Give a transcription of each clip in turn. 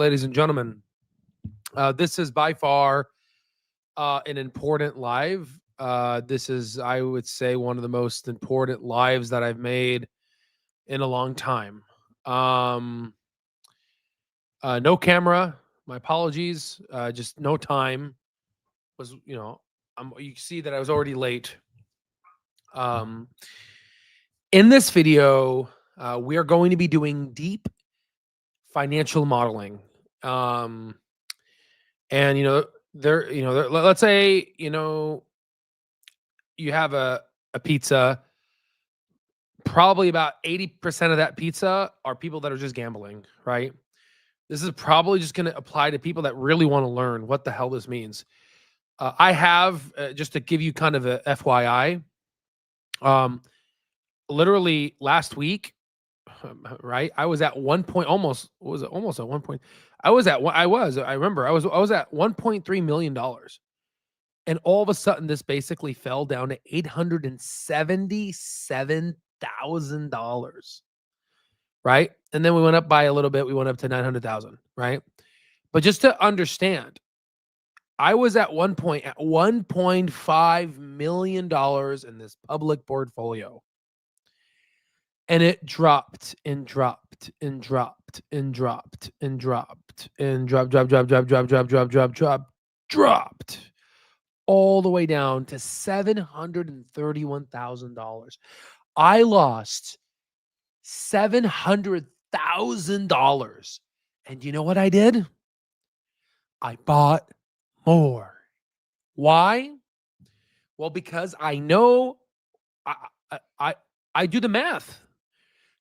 ladies and gentlemen. This is by far an important live. This is, I would say, one of the most important lives that I've made in a long time. Um, no camera. My apologies. Just no time. Was you see that I was already late. Um, in this video, we are going to be doing deep financial modeling. And let's say you have a pizza. Probably about 80% of that pizza are people that are just gambling, right? This is probably just going to apply to people that really want to learn what the hell this means. I have, just to give you kind of a FYI, literally last week, right? I was at one point, almost at one point. I remember I was at $1.3 million. And all of a sudden, this basically fell down to $877,000, right? And then we went up by a little bit. We went up to 900,000, right? But just to understand, I was at one point at $1.5 million in this public portfolio. And it dropped and dropped and dropped and dropped and dropped and dropped all the way down to $731,000. I lost $700,000. And you know what I did? I bought more. Why? Well, because I know I do the math.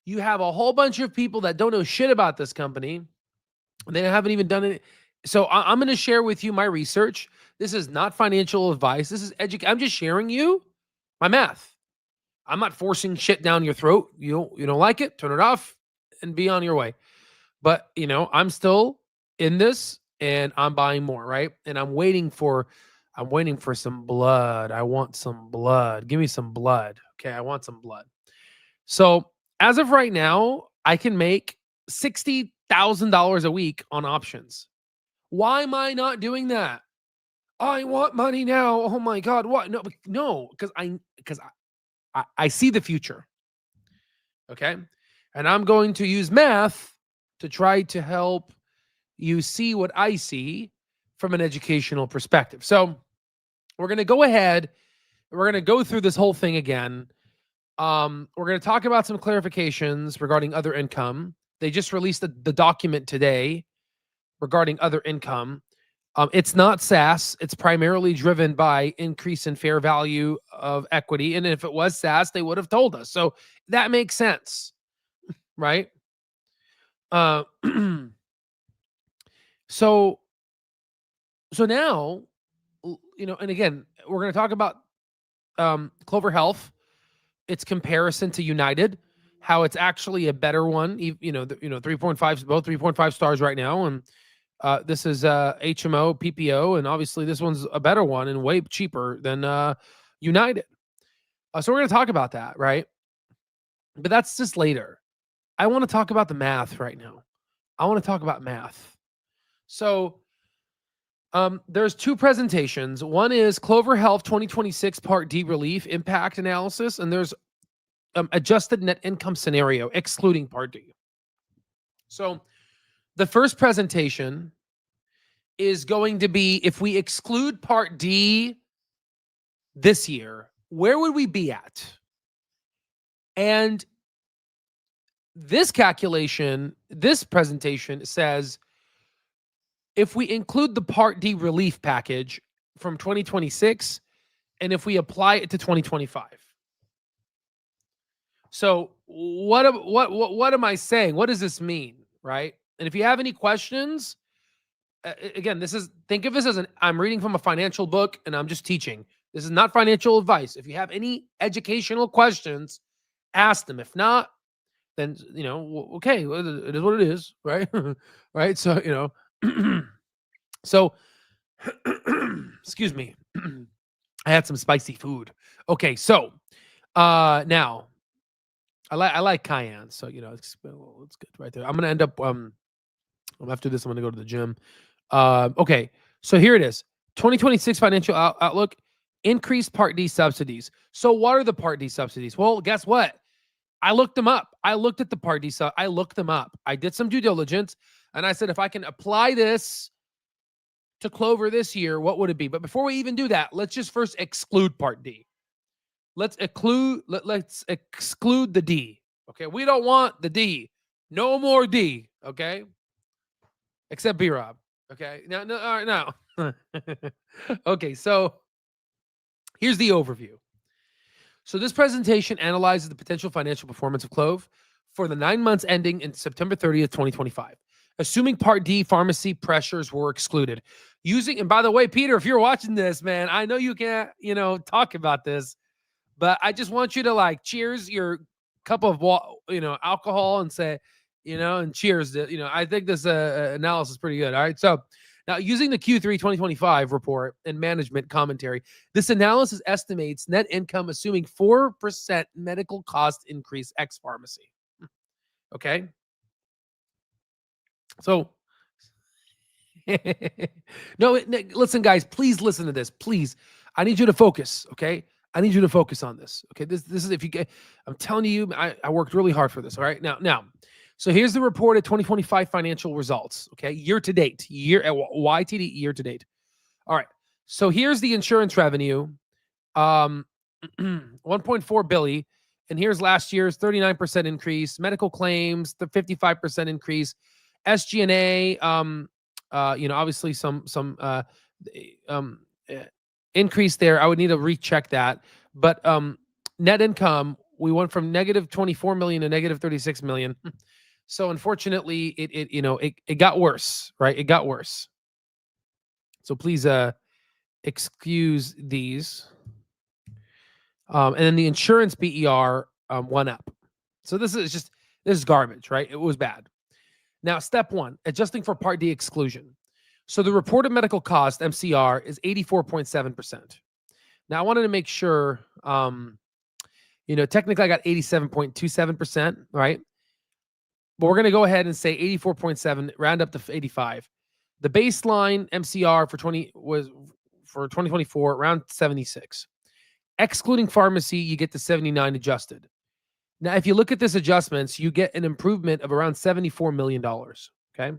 You have a whole bunch of people that don't know shit about this company. They haven't even done it. So I'm going to share with you my research. This is not financial advice. This is I'm just sharing you my math. I'm not forcing shit down your throat. You don't like it, turn it off and be on your way. But, I'm still in this and I'm buying more, right? And I'm waiting for some blood. I want some blood. Give me some blood. Okay, I want some blood. So, as of right now, I can make $60,000 a week on options. Why am I not doing that? I want money now. Oh my God. What? No, because I see the future. Okay. And I'm going to use math to try to help you see what I see from an educational perspective. So we're going to go ahead. We're going to go through this whole thing again. We're going to talk about some clarifications regarding other income. They just released the document today regarding other income. It's not SaaS. It's primarily driven by increase in fair value of equity. And if it was SaaS, they would have told us. So that makes sense, right? So now, and again, we're going to talk about Clover Health, its comparison to United, how it's actually a better one. 3.5, both 3.5 stars right now, and this is HMO, PPO, and obviously this one's a better one and way cheaper than United. So we're going to talk about that, right? But that's just later. I want to talk about the math right now. I want to talk about math. So there's two presentations. One is Clover Health 2026 Part D Relief Impact Analysis, and there's adjusted net income scenario excluding Part D. So the first presentation is going to be, if we exclude Part D this year, where would we be at? And this calculation, this presentation says, if we include the Part D relief package from 2026, and if we apply it to 2025. So what am I saying? What does this mean, right? And if you have any questions, again, think of this as I'm reading from a financial book and I'm just teaching. This is not financial advice. If you have any educational questions, ask them. If not, then, okay, it is what it is, right? Right. So, so, excuse me. I had some spicy food. Okay. So, now I like cayenne. So, it's good right there. I'm going to end up, After this, I'm going to go to the gym. Okay, so here it is. 2026 financial outlook, increased Part D subsidies. So what are the Part D subsidies? Well, guess what? I looked them up. I looked at the Part D I looked them up. I did some due diligence, and I said, if I can apply this to Clover this year, what would it be? But before we even do that, let's just first exclude Part D. Let's exclude the D. Okay, we don't want the D. No more D. Okay, except B-Rob. Okay, now, no, all right, now. Okay, so here's the overview. So this presentation analyzes the potential financial performance of Clove for the 9 months ending in September 30th, 2025, assuming Part D pharmacy pressures were excluded. And by the way, Peter, if you're watching this, man, I know you can't, talk about this, but I just want you to cheers your cup of alcohol and say, and cheers. I think this analysis is pretty good. All right. So now using the Q3 2025 report and management commentary, this analysis estimates net income assuming 4% medical cost increase ex pharmacy. Okay. So no, listen, guys, please listen to this. Please. I need you to focus. Okay. I need you to focus on this. Okay. This is, if you get, I'm telling you, I worked really hard for this. All right. Now, so here's the reported 2025 financial results. Okay. Year to date, YTD year to date. All right. So here's the insurance revenue, 1.4 billion. And here's last year's 39% increase, medical claims, the 55% increase, SG&A, obviously some increase there. I would need to recheck that. But net income, we went from negative 24 million to negative 36 million. So unfortunately, it got worse, right? It got worse. So please excuse these. And then the insurance BER went up. So this is garbage, right? It was bad. Now, step one, adjusting for Part D exclusion. So the reported medical cost, MCR, is 84.7%. Now, I wanted to make sure, technically I got 87.27%, right? But we're going to go ahead and say 84.7, round up to 85. The baseline MCR for 2024, around 76. Excluding pharmacy, you get to 79 adjusted. Now, if you look at this adjustments, you get an improvement of around $74 million, okay?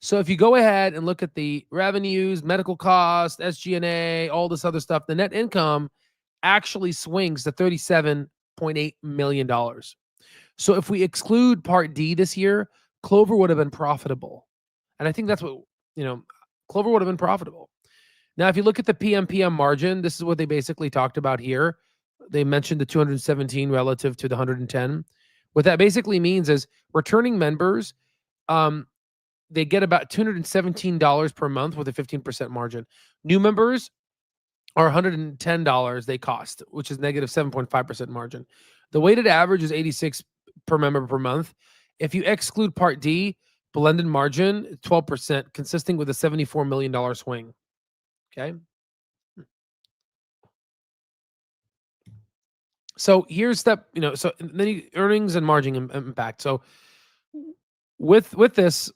So if you go ahead and look at the revenues, medical costs, SG&A, all this other stuff, the net income actually swings to $37.8 million. So if we exclude Part D this year, Clover would have been profitable. And I think that's what, Clover would have been profitable. Now, if you look at the PMPM margin, this is what they basically talked about here. They mentioned the 217 relative to the 110. What that basically means is returning members, they get about $217 per month with a 15% margin. New members are $110 they cost, which is negative 7.5% margin. The weighted average is 86 per member per month. If you exclude Part D, blended margin 12%, consisting with a $74 million swing. Okay. So here's step, so then earnings and margin impact. So with this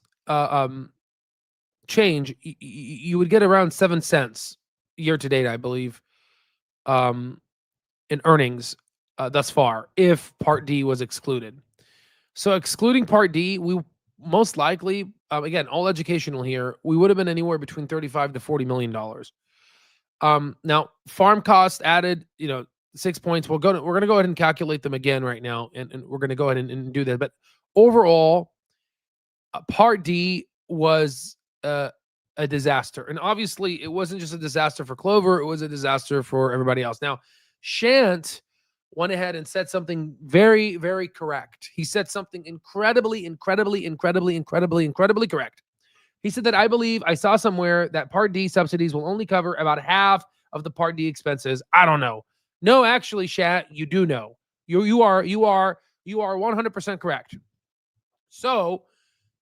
change, you would get around 7 cents year to date, I believe, in earnings thus far, if Part D was excluded. So excluding Part D, we most likely, again, all educational here, we would have been anywhere between $35 to $40 million. Now, farm costs added, 6 points. We're going to go ahead and calculate them again right now, and we're going to go ahead and do that. But overall, Part D was a disaster. And obviously, it wasn't just a disaster for Clover. It was a disaster for everybody else. Now, Shant went ahead and said something very, very correct. He said something incredibly correct. He said that I believe I saw somewhere that Part D subsidies will only cover about half of the Part D expenses. I don't know. No, actually, Shat, you do know. You are 100% correct. So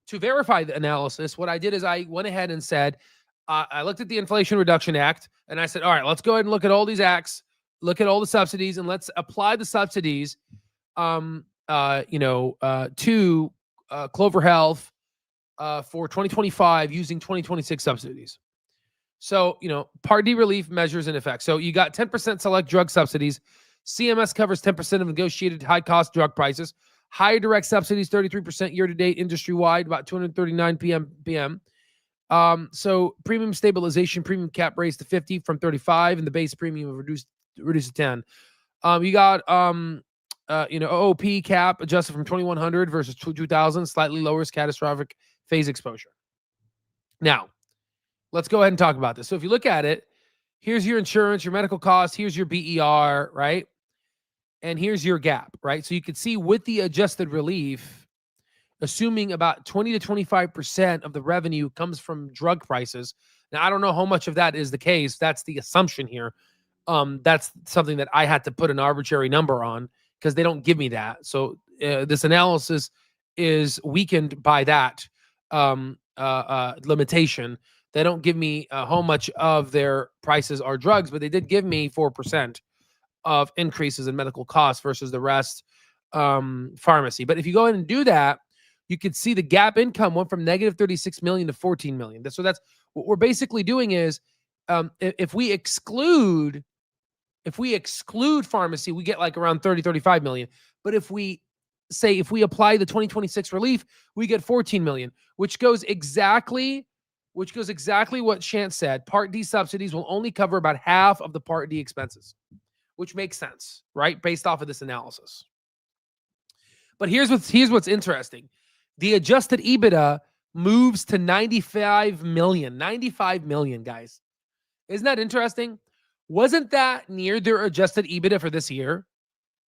to verify the analysis, what I did is I went ahead and said, I looked at the Inflation Reduction Act, and I said, all right, let's go ahead and look at all these acts, look at all the subsidies, and let's apply the subsidies, to Clover Health for 2025 using 2026 subsidies. So, Part D relief measures in effect. So you got 10% select drug subsidies. CMS covers 10% of negotiated high-cost drug prices. Higher direct subsidies, 33% year-to-date industry-wide, about 239 PM. So premium stabilization, premium cap raised to 50 from 35, and the base premium reduced to 10. You got OOP cap adjusted from 2,100 versus 2,000, slightly lowers catastrophic phase exposure. Now, let's go ahead and talk about this. So if you look at it, here's your insurance, your medical costs, here's your BER, right? And here's your gap, right? So you can see with the adjusted relief, assuming about 20 to 25% of the revenue comes from drug prices. Now, I don't know how much of that is the case. That's the assumption here. That's something that I had to put an arbitrary number on because they don't give me that. So this analysis is weakened by that limitation. They don't give me how much of their prices are drugs, but they did give me 4% of increases in medical costs versus the rest pharmacy. But if you go ahead and do that, you can see the gap income went from negative 36 million to 14 million. So that's what we're basically doing is if we exclude pharmacy, we get like around 35 million. But if we apply the 2026 relief, we get 14 million, which goes exactly what Chance said. Part D subsidies will only cover about half of the Part D expenses, which makes sense, right? Based off of this analysis. But here's what's interesting. The adjusted EBITDA moves to 95 million. 95 million, guys. Isn't that interesting? Wasn't that near their adjusted EBITDA for this year?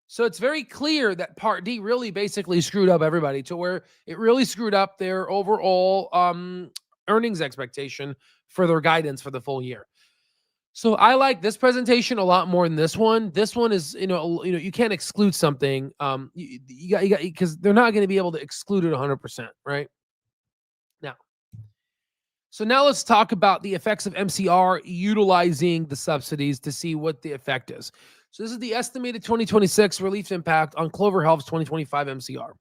So it's very clear that Part D really basically screwed up everybody to where it really screwed up their overall earnings expectation for their guidance for the full year. So I like this presentation a lot more than this one. This one is, you can't exclude something. You got because they're not going to be able to exclude it 100%, right? Now let's talk about the effects of MCR utilizing the subsidies to see what the effect is. So this is the estimated 2026 relief impact on Clover Health's 2025 MCR.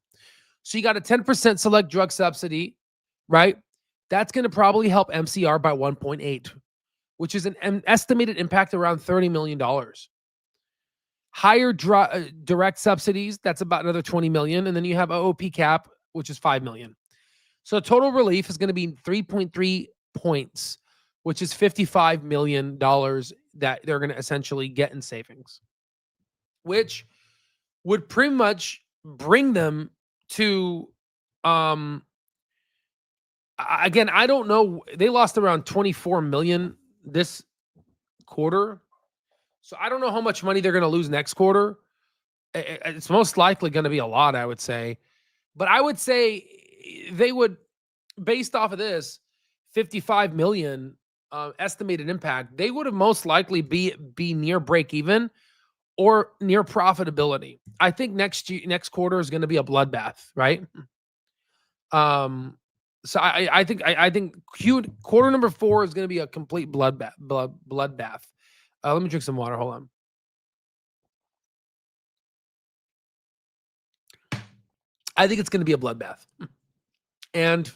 So you got a 10% select drug subsidy, right? That's going to probably help MCR by 1.8, which is an estimated impact around $30 million. Higher direct subsidies, that's about another 20 million. And then you have OOP cap, which is 5 million. So total relief is going to be 3.3 points, which is $55 million that they're going to essentially get in savings, which would pretty much bring them to, again, I don't know. They lost around 24 million this quarter. So I don't know how much money they're going to lose next quarter. It's most likely going to be a lot, I would say. But I would say they would, based off of this 55 million estimated impact, they would have most likely be near break even or near profitability. I think next quarter is going to be a bloodbath, right? So I think quarter number 4 is going to be a complete bloodbath. Let me drink some water. Hold on. I think it's going to be a bloodbath. And,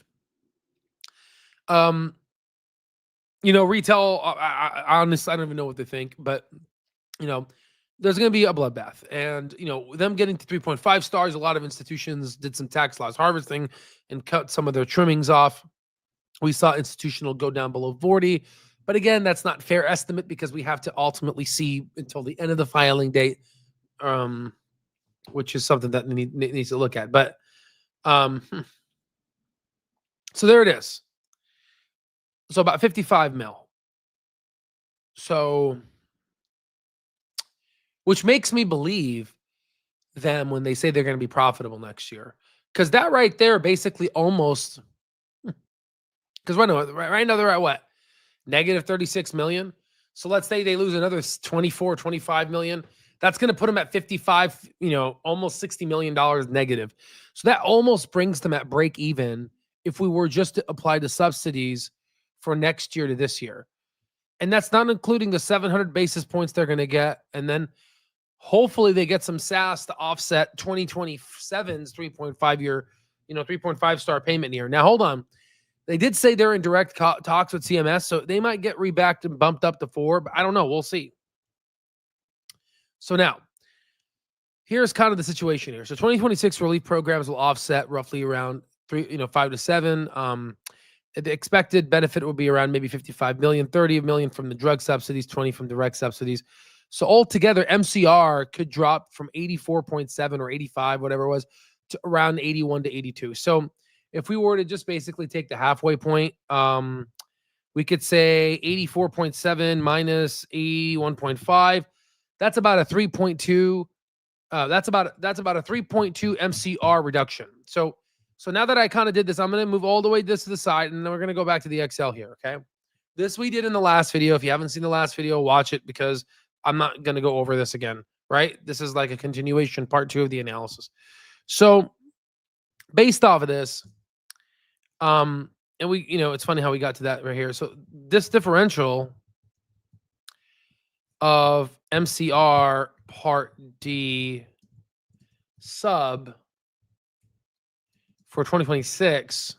retail, I honestly, I don't even know what they think, but, there's going to be a bloodbath. And, them getting to 3.5 stars, a lot of institutions did some tax loss harvesting and cut some of their trimmings off. We saw institutional go down below 40. But again, that's not fair estimate because we have to ultimately see until the end of the filing date, which is something that needs to look at. But so there it is. So about 55 mil. So, which makes me believe them when they say they're going to be profitable next year. Because that right there basically almost, because right now they're at what? Negative 36 million. So let's say they lose another 24, 25 million. That's going to put them at 55, almost $60 million negative. So that almost brings them at break even if we were just to apply the subsidies for next year to this year. And that's not including the 700 basis points they're going to get. And then hopefully they get some SAS to offset 2027's 3.5 year, 3.5 star payment year. Now, hold on. They did say they're in direct talks with CMS, so they might get rebacked and bumped up to 4, but I don't know. We'll see. So now, here's kind of the situation here. So 2026 relief programs will offset roughly around 5 to 7. The expected benefit will be around maybe 55 million, 30 million from the drug subsidies, 20 from direct subsidies. So altogether, MCR could drop from 84.7 or 85, whatever it was, to around 81 to 82. So if we were to just basically take the halfway point, we could say 84.7 minus 81.5. That's about a 3.2. That's about a 3.2 MCR reduction. So now that I kind of did this, I'm going to move all the way this to the side, and then we're going to go back to the Excel here. Okay. This we did in the last video. If you haven't seen the last video, watch it, because I'm not going to go over this again, right? This is like a continuation, part 2 of the analysis. So based off of this, and we, it's funny how we got to that right here. So this differential of MCR Part D sub for 2026,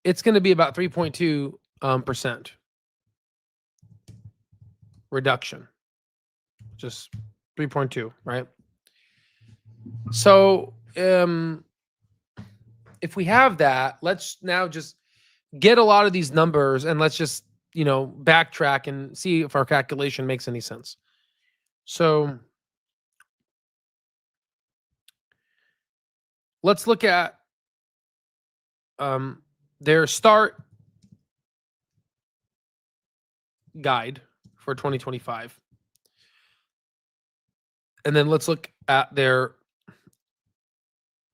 it's going to be about 3.2% reduction, just 3.2, right? So if we have that, let's now just get a lot of these numbers and let's just backtrack and see if our calculation makes any sense. So let's look at their start guide for 2025. And then let's look at their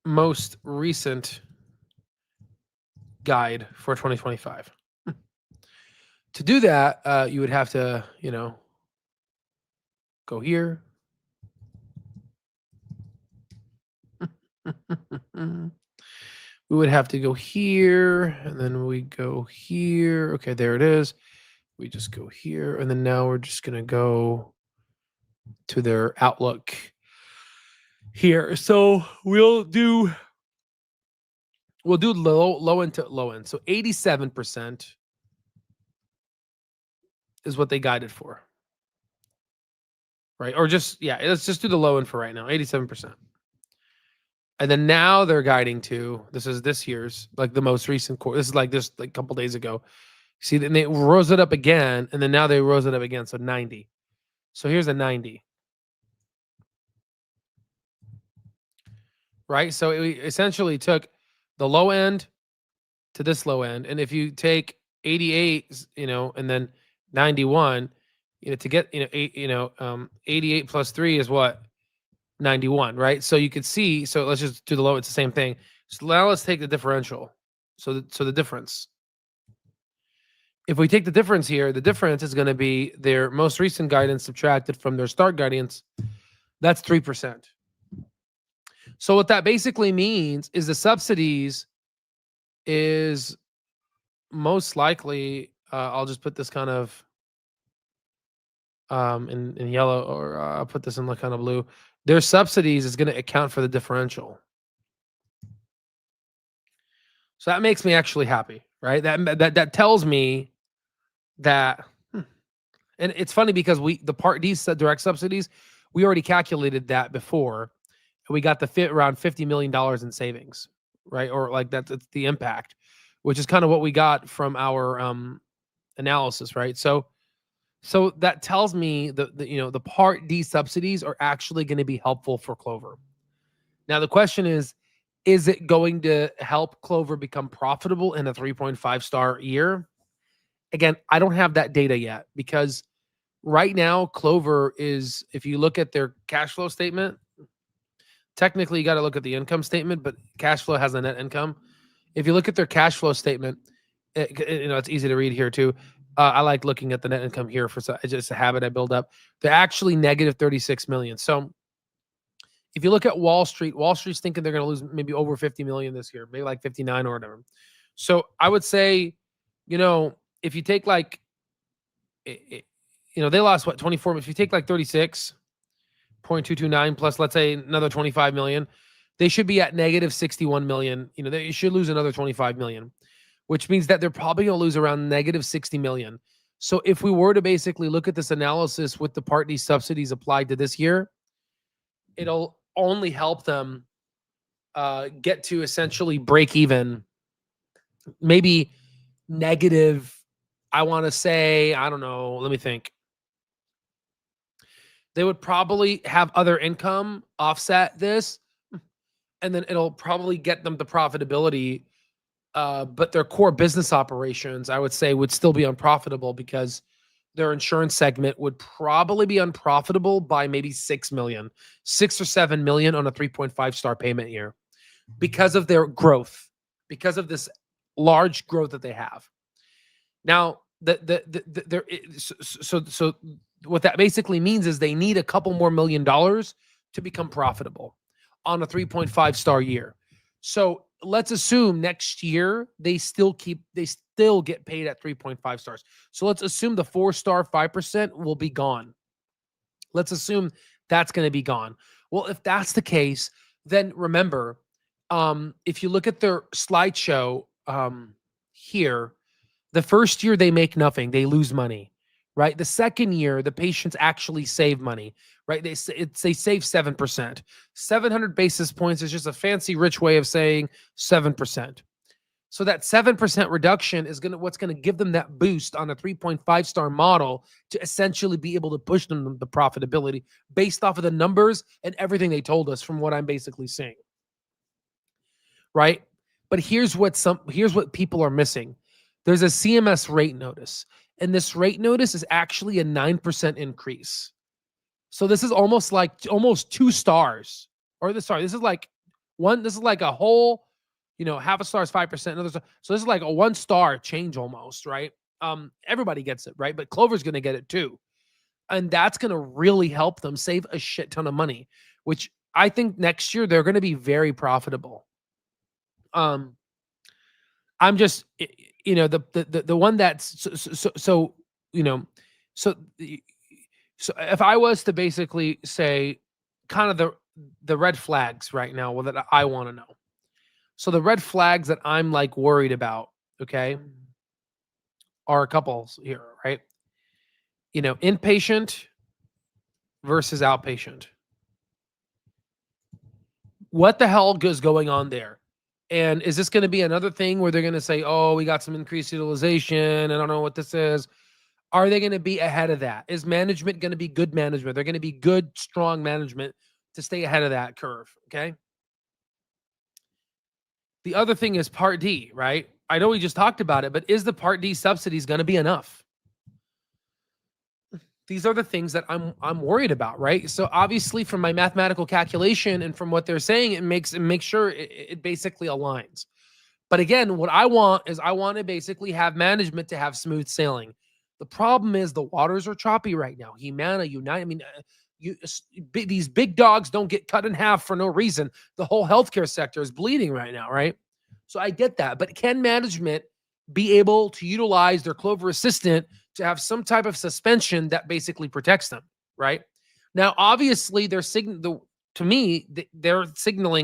most recent guide for 2025. To do that, you would have to, go here. We would have to go here, and then we go here. Okay, there it is. We just go here, and then now we're just going to go to their outlook here. So we'll do low end to low end. So 87% is what they guided for, right? Or just, let's just do the low end for right now, 87%. And then now they're guiding to, this is this year's, like the most recent quarter. This is like this, like a couple days ago. See, then they rose it up again, and then now they rose it up again. So 90. So here's a 90. Right? So it essentially took the low end to this low end. And if you take 88, and then 91, to get, 88 plus 3 is what? 91, right? So you could see, so let's just do the low, it's the same thing. So now let's take the differential. So the difference. If we take the difference here, the difference is going to be their most recent guidance subtracted from their start guidance. That's 3%. So what that basically means is the subsidies is most likely, I'll just put this kind of in yellow, or I'll put this in like kind of blue. Their subsidies is going to account for the differential. So that makes me actually happy, right? That tells me that, and it's funny because the Part D direct subsidies, we already calculated that before, and we got the fit around $50 million in savings, right? Or like that's the impact, which is kind of what we got from our analysis, right? So that tells me the Part D subsidies are actually going to be helpful for Clover. Now the question is it going to help Clover become profitable in a 3.5 star year? Again, I don't have that data yet, because right now Clover is, if you look at their cash flow statement, technically you got to look at the income statement, but cash flow has a net income. If you look at their cash flow statement, it's easy to read here too. I like looking at the net income here for just a habit I build up. They're actually negative 36 million. So if you look at Wall Street's thinking they're going to lose maybe over 50 million this year, maybe like 59 or whatever. So I would say, if you take like, they lost what, 24. If you take like 36.229 plus, let's say, another 25 million, They should be at negative 61 million. They should lose another 25 million, which means that they're probably going to lose around negative 60 million. So if we were to basically look at this analysis with the Part D subsidies applied to this year, it'll only help them get to essentially break even, maybe negative. I want to say, I don't know, let me think. They would probably have other income offset this, and then it'll probably get them to profitability. But their core business operations, I would say, would still be unprofitable because their insurance segment would probably be unprofitable by maybe 6 or 7 million on a 3.5 star payment year because of their growth, because of this large growth that they have. Now, so what that basically means is they need a couple more $1 million to become profitable on a 3.5 star year. So let's assume next year they still get paid at 3.5 stars. So let's assume the 4-star 5% will be gone. Let's assume that's going to be gone. Well, if that's the case, then remember, if you look at their slideshow here, the first year they make nothing, they lose money, right? The second year, the patients actually save money, right? They save 7%. 700 basis points is just a fancy, rich way of saying 7%. So that 7% reduction is what's going to give them that boost on a 3.5 star model to essentially be able to push them to profitability based off of the numbers and everything they told us from what I'm basically saying. Right? But here's what people are missing. There's a CMS rate notice, and this rate notice is actually a 9% increase. So this is almost 2 stars. This is like a whole, half a star is 5%. So this is like a 1 star change almost, right? Everybody gets it, right? But Clover's going to get it too. And that's going to really help them save a shit ton of money, which I think next year they're going to be very profitable. I'm just, the one that's so if I was to basically say kind of the red flags right now, well, that I want to know. So the red flags that I'm like worried about, okay, are a couple here, right? Inpatient versus outpatient. What the hell is going on there? And is this going to be another thing where they're going to say, oh, we got some increased utilization? I don't know what this is. Are they going to be ahead of that? Is management going to be good management? They're going to be good, strong management to stay ahead of that curve. Okay. The other thing is Part D, right? I know we just talked about it, but is the Part D subsidies going to be enough? These are the things that I'm worried about, right? So obviously, from my mathematical calculation and from what they're saying, it makes sure it basically aligns. But again, what I want to basically have management to have smooth sailing. The problem is the waters are choppy right now. Humana, United. I mean, these big dogs don't get cut in half for no reason. The whole healthcare sector is bleeding right now, right? So I get that, but can management be able to utilize their Clover Assistant to have some type of suspension that basically protects them, right? Now, obviously, they're signaling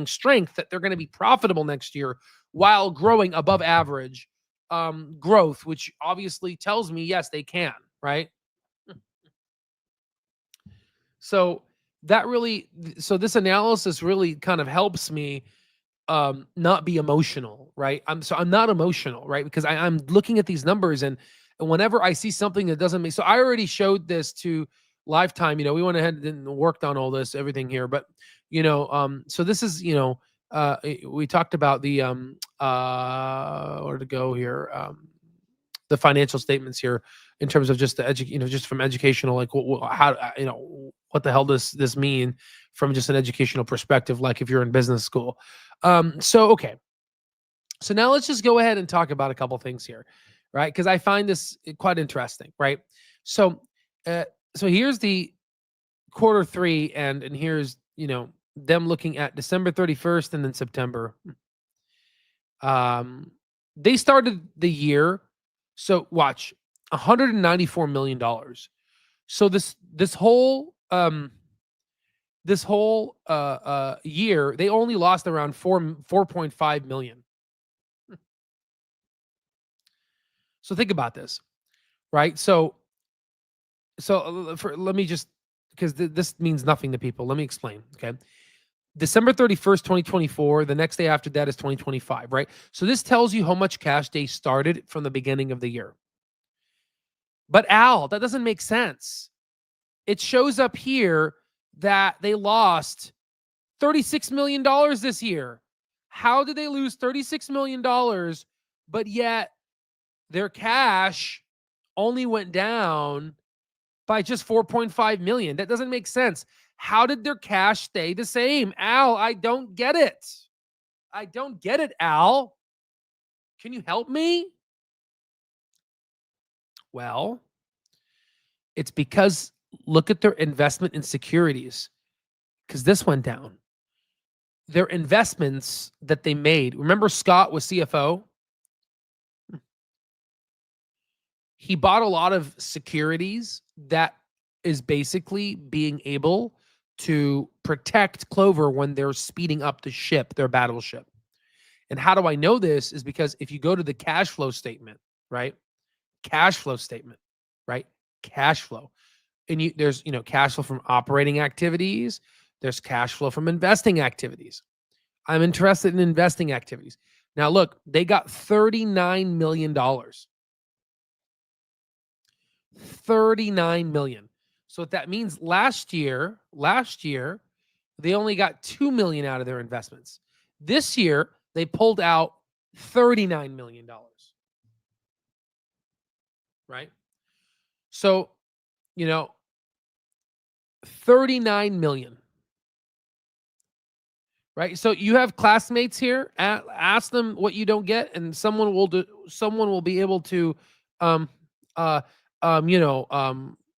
strength that they're going to be profitable next year while growing above average growth, which obviously tells me, yes, they can, right? So this analysis really kind of helps me not be emotional, right? I'm not emotional, right? Because I'm looking at these numbers and whenever I see something that doesn't make, so I already showed this to Lifetime, we went ahead and worked on all this, everything here, but so this is, we talked about the, where to go here, the financial statements here in terms of just the just from educational, like how, what the hell does this mean from just an educational perspective, like if you're in business school. Okay. So now let's just go ahead and talk about a couple things here, right? Because I find this quite interesting, right? So here's the Q3 and here's, them looking at December 31st and then September. They started the year, so watch, $194 million. So this whole this whole year, they only lost around 4.5 million. So think about this, right? Let me just, because this means nothing to people. Let me explain. Okay. December 31st, 2024. The next day after that is 2025, right? So this tells you how much cash they started from the beginning of the year. But Al, that doesn't make sense. It shows up here that they lost $36 million this year. How did they lose $36 million, but yet their cash only went down by just 4.5 million? That doesn't make sense. How did their cash stay the same? Al, I don't get it. I don't get it, Al. Can you help me? Well, it's because look at their investment in securities, because this went down. Their investments that they made. Remember Scott was CFO? He bought a lot of securities that is basically being able to protect Clover when they're speeding up the ship, their battleship. And how do I know this? Is because if you go to the cash flow statement, right? Cash flow statement, right? Cash flow. And there's, cash flow from operating activities. There's cash flow from investing activities. I'm interested in investing activities. Now, look, they got $39 million. $39 million. So what that means, last year, they only got $2 million out of their investments. This year, they pulled out $39 million. Right? So, 39 million. Right? So you have classmates here, ask them what you don't get, and someone will be able to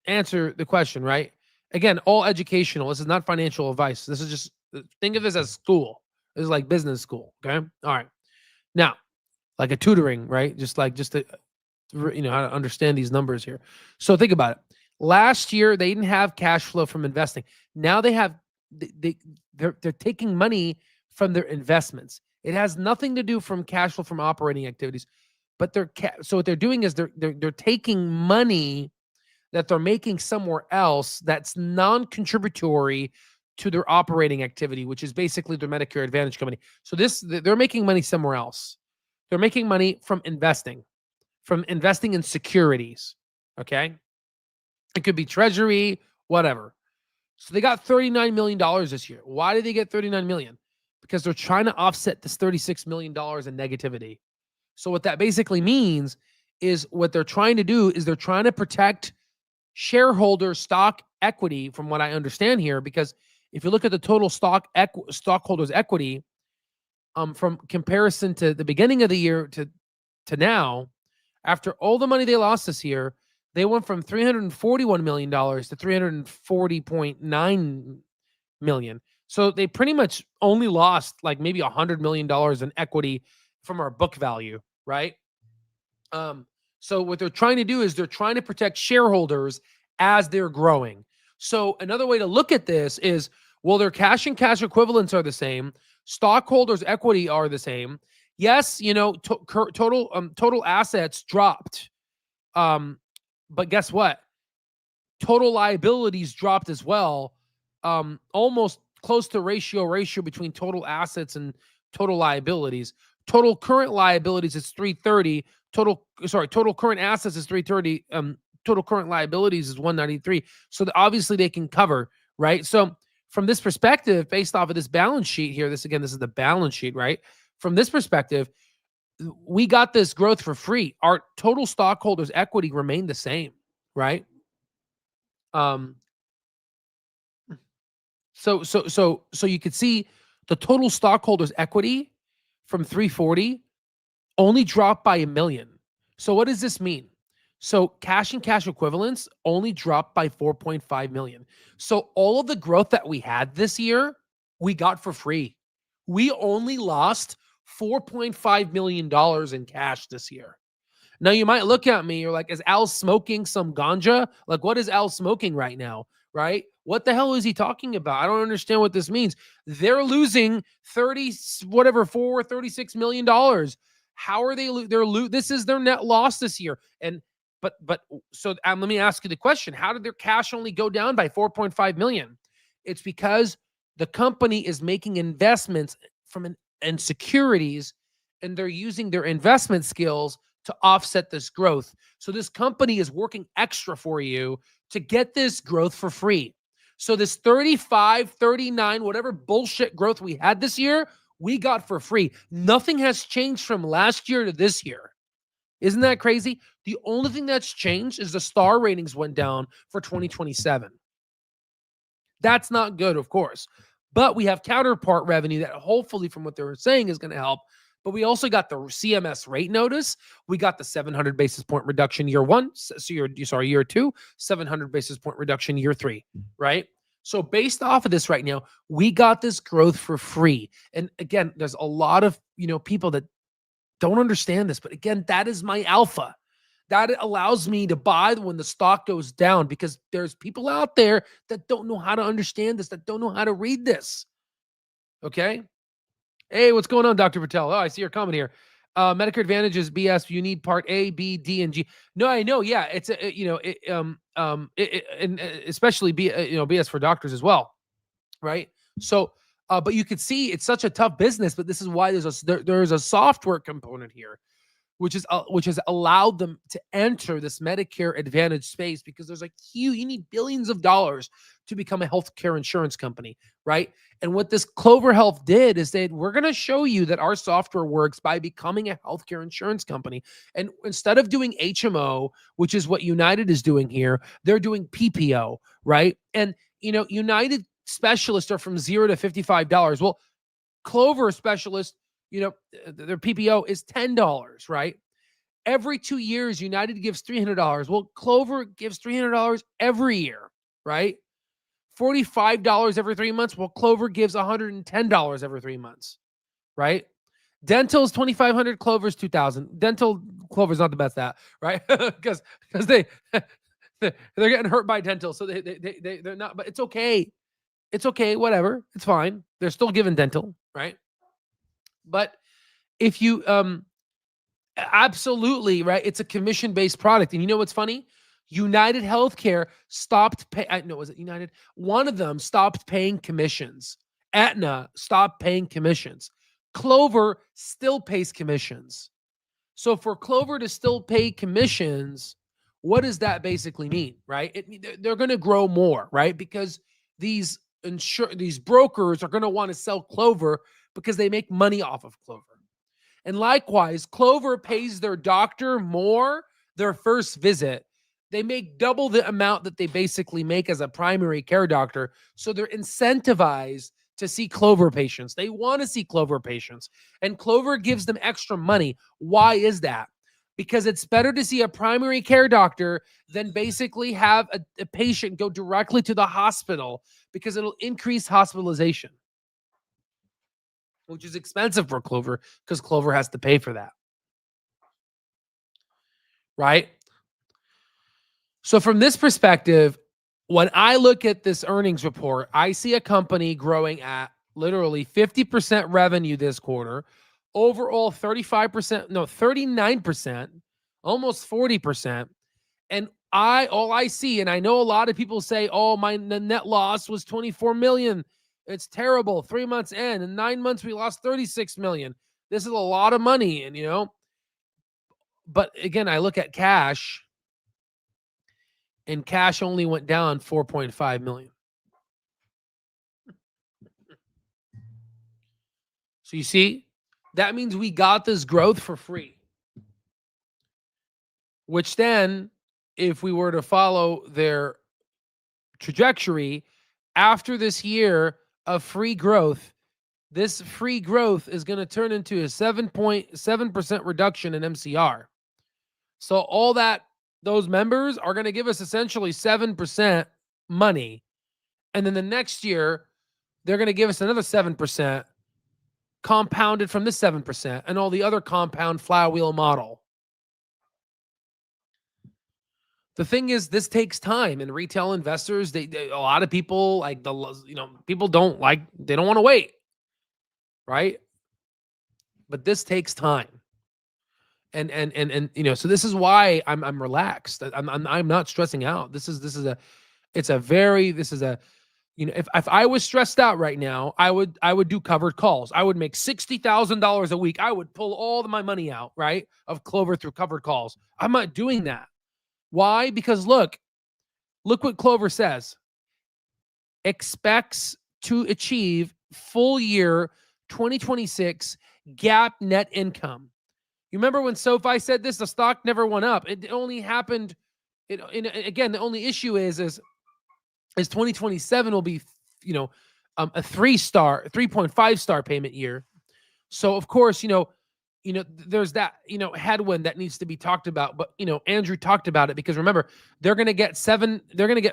answer the question, right? Again, all educational. This is not financial advice. This is just, think of this as school. This is like business school. Okay. All right. Now, like a tutoring, right? Just to how to understand these numbers here. So think about it. Last year, they didn't have cash flow from investing. Now they have, they're taking money from their investments. It has nothing to do from cash flow from operating activities, but so what they're doing is they're taking money that they're making somewhere else that's non-contributory to their operating activity, which is basically their Medicare Advantage company. So they're making money somewhere else. They're making money from investing in securities. Okay. It could be treasury, whatever. So they got $39 million this year. Why did they get $39 million? Because they're trying to offset this $36 million in negativity. So what that basically means is what they're trying to do is they're trying to protect shareholder stock equity, from what I understand here, because if you look at the total stockholders equity, from comparison to the beginning of the year to now, after all the money they lost this year, they went from $341 million to $340.9 million. So they pretty much only lost like maybe $100 million in equity from our book value, right? So what they're trying to do is they're trying to protect shareholders as they're growing. So another way to look at this is, well, their cash and cash equivalents are the same. Stockholders' equity are the same. Yes, total assets dropped. But guess what? Total liabilities dropped as well. Almost close to ratio between total assets and total liabilities. Total current liabilities is 330. Total current assets is 330. Total current liabilities is 193. So obviously they can cover, right? So from this perspective, based off of this balance sheet here, this is the balance sheet, right? From this perspective, we got this growth for free. Our total stockholders' equity remained the same, right? So you could see the total stockholders' equity from 340 only dropped by $1 million. So what does this mean? So cash and cash equivalents only dropped by 4.5 million. So all of the growth that we had this year, we got for free. We only lost $4.5 million in cash this year. Now you might look at me, you're like, is Al smoking some ganja? Like, what is Al smoking right now? right? What the hell is he talking about? I don't understand what this means. They're losing 30, whatever, $36 million. How are they? This is their net loss this year. And but so let me ask you the question: how did their cash only go down by 4.5 million? It's because the company is making investments in securities, and they're using their investment skills to offset this growth. So this company is working extra for you to get this growth for free. So this 35, 39, whatever bullshit growth we had this year, we got for free. Nothing has changed from last year to this year. Isn't that crazy? The only thing that's changed is the star ratings went down for 2027. That's not good, of course. But we have counterpart revenue that hopefully, from what they were saying, is going to help. But we also got the CMS rate notice. We got the 700 basis point reduction year one. So year two, 700 basis point reduction year three, right? So based off of this right now, we got this growth for free. And again, there's a lot of, people that don't understand this, but again, that is my alpha. That allows me to buy when the stock goes down, because there's people out there that don't know how to understand this, that don't know how to read this. Okay. Hey, what's going on, Dr. Patel? Oh, I see your comment here. Medicare Advantage is BS. You need Part A, B, D, and G. No, I know. Yeah, it's and especially BS for doctors as well, right? So, but you could see it's such a tough business. But this is why there's a software component here, which has allowed them to enter this Medicare Advantage space, because there's you need billions of dollars to become a healthcare insurance company, right? And what this Clover Health did is we're going to show you that our software works by becoming a healthcare insurance company. And instead of doing HMO, which is what United is doing here, they're doing PPO, right? And, United specialists are from $0 to $55. Well, Clover specialists, their PPO is $10, right? Every 2 years, United gives $300. Well, Clover gives $300 every year, right? $45 every 3 months. Well, Clover gives $110 every 3 months, right? Dental is $2,500. Clover's $2,000. Dental, Clover's not the best at, right? Because they're getting hurt by dental, so they're not. But it's okay. It's okay. Whatever. It's fine. They're still giving dental, right? But if you absolutely, right, it's a commission-based product. And you know what's funny? United Healthcare stopped paying. No, was it United? One of them stopped paying commissions. Aetna stopped paying commissions. Clover still pays commissions. So for Clover to still pay commissions, what does that basically mean, right? They're going to grow more, right? Because these brokers are going to want to sell Clover because they make money off of Clover. And likewise, Clover pays their doctor more their first visit. They make double the amount that they basically make as a primary care doctor. So they're incentivized to see Clover patients. They want to see Clover patients. And Clover gives them extra money. Why is that? Because it's better to see a primary care doctor than basically have a patient go directly to the hospital, because it'll increase hospitalization, which is expensive for Clover because Clover has to pay for that, right? So from this perspective, when I look at this earnings report, I see a company growing at literally 50% revenue this quarter, overall 39%, almost 40%. And all I see, and I know a lot of people say, oh, my net loss was 24 million. It's terrible. 3 months in 9 months, we lost 36 million. This is a lot of money. And, but again, I look at cash, and cash only went down 4.5 million. So you see, that means we got this growth for free, which then, if we were to follow their trajectory after this year of free growth, this free growth is going to turn into a 7.7% reduction in MCR. So all those members are going to give us essentially 7% money. And then the next year, they're going to give us another 7% compounded from this 7% and all the other compound flywheel model. The thing is, this takes time, and retail investors, a lot of people like people they don't want to wait, right? But this takes time. And so this is why I'm relaxed. I'm not stressing out. This is a if I was stressed out right now, I would do covered calls. I would make $60,000 a week. I would pull all of my money out, right, of Clover through covered calls. I'm not doing that. Why? Because look what Clover says. Expects to achieve full year 2026 GAAP net income. You remember when SoFi said this? The stock never went up. It only happened. Again, the only issue is 2027 will be, a 3.5 star payment year. So of course, there's that, headwind that needs to be talked about. But Andrew talked about it because remember, they're going to get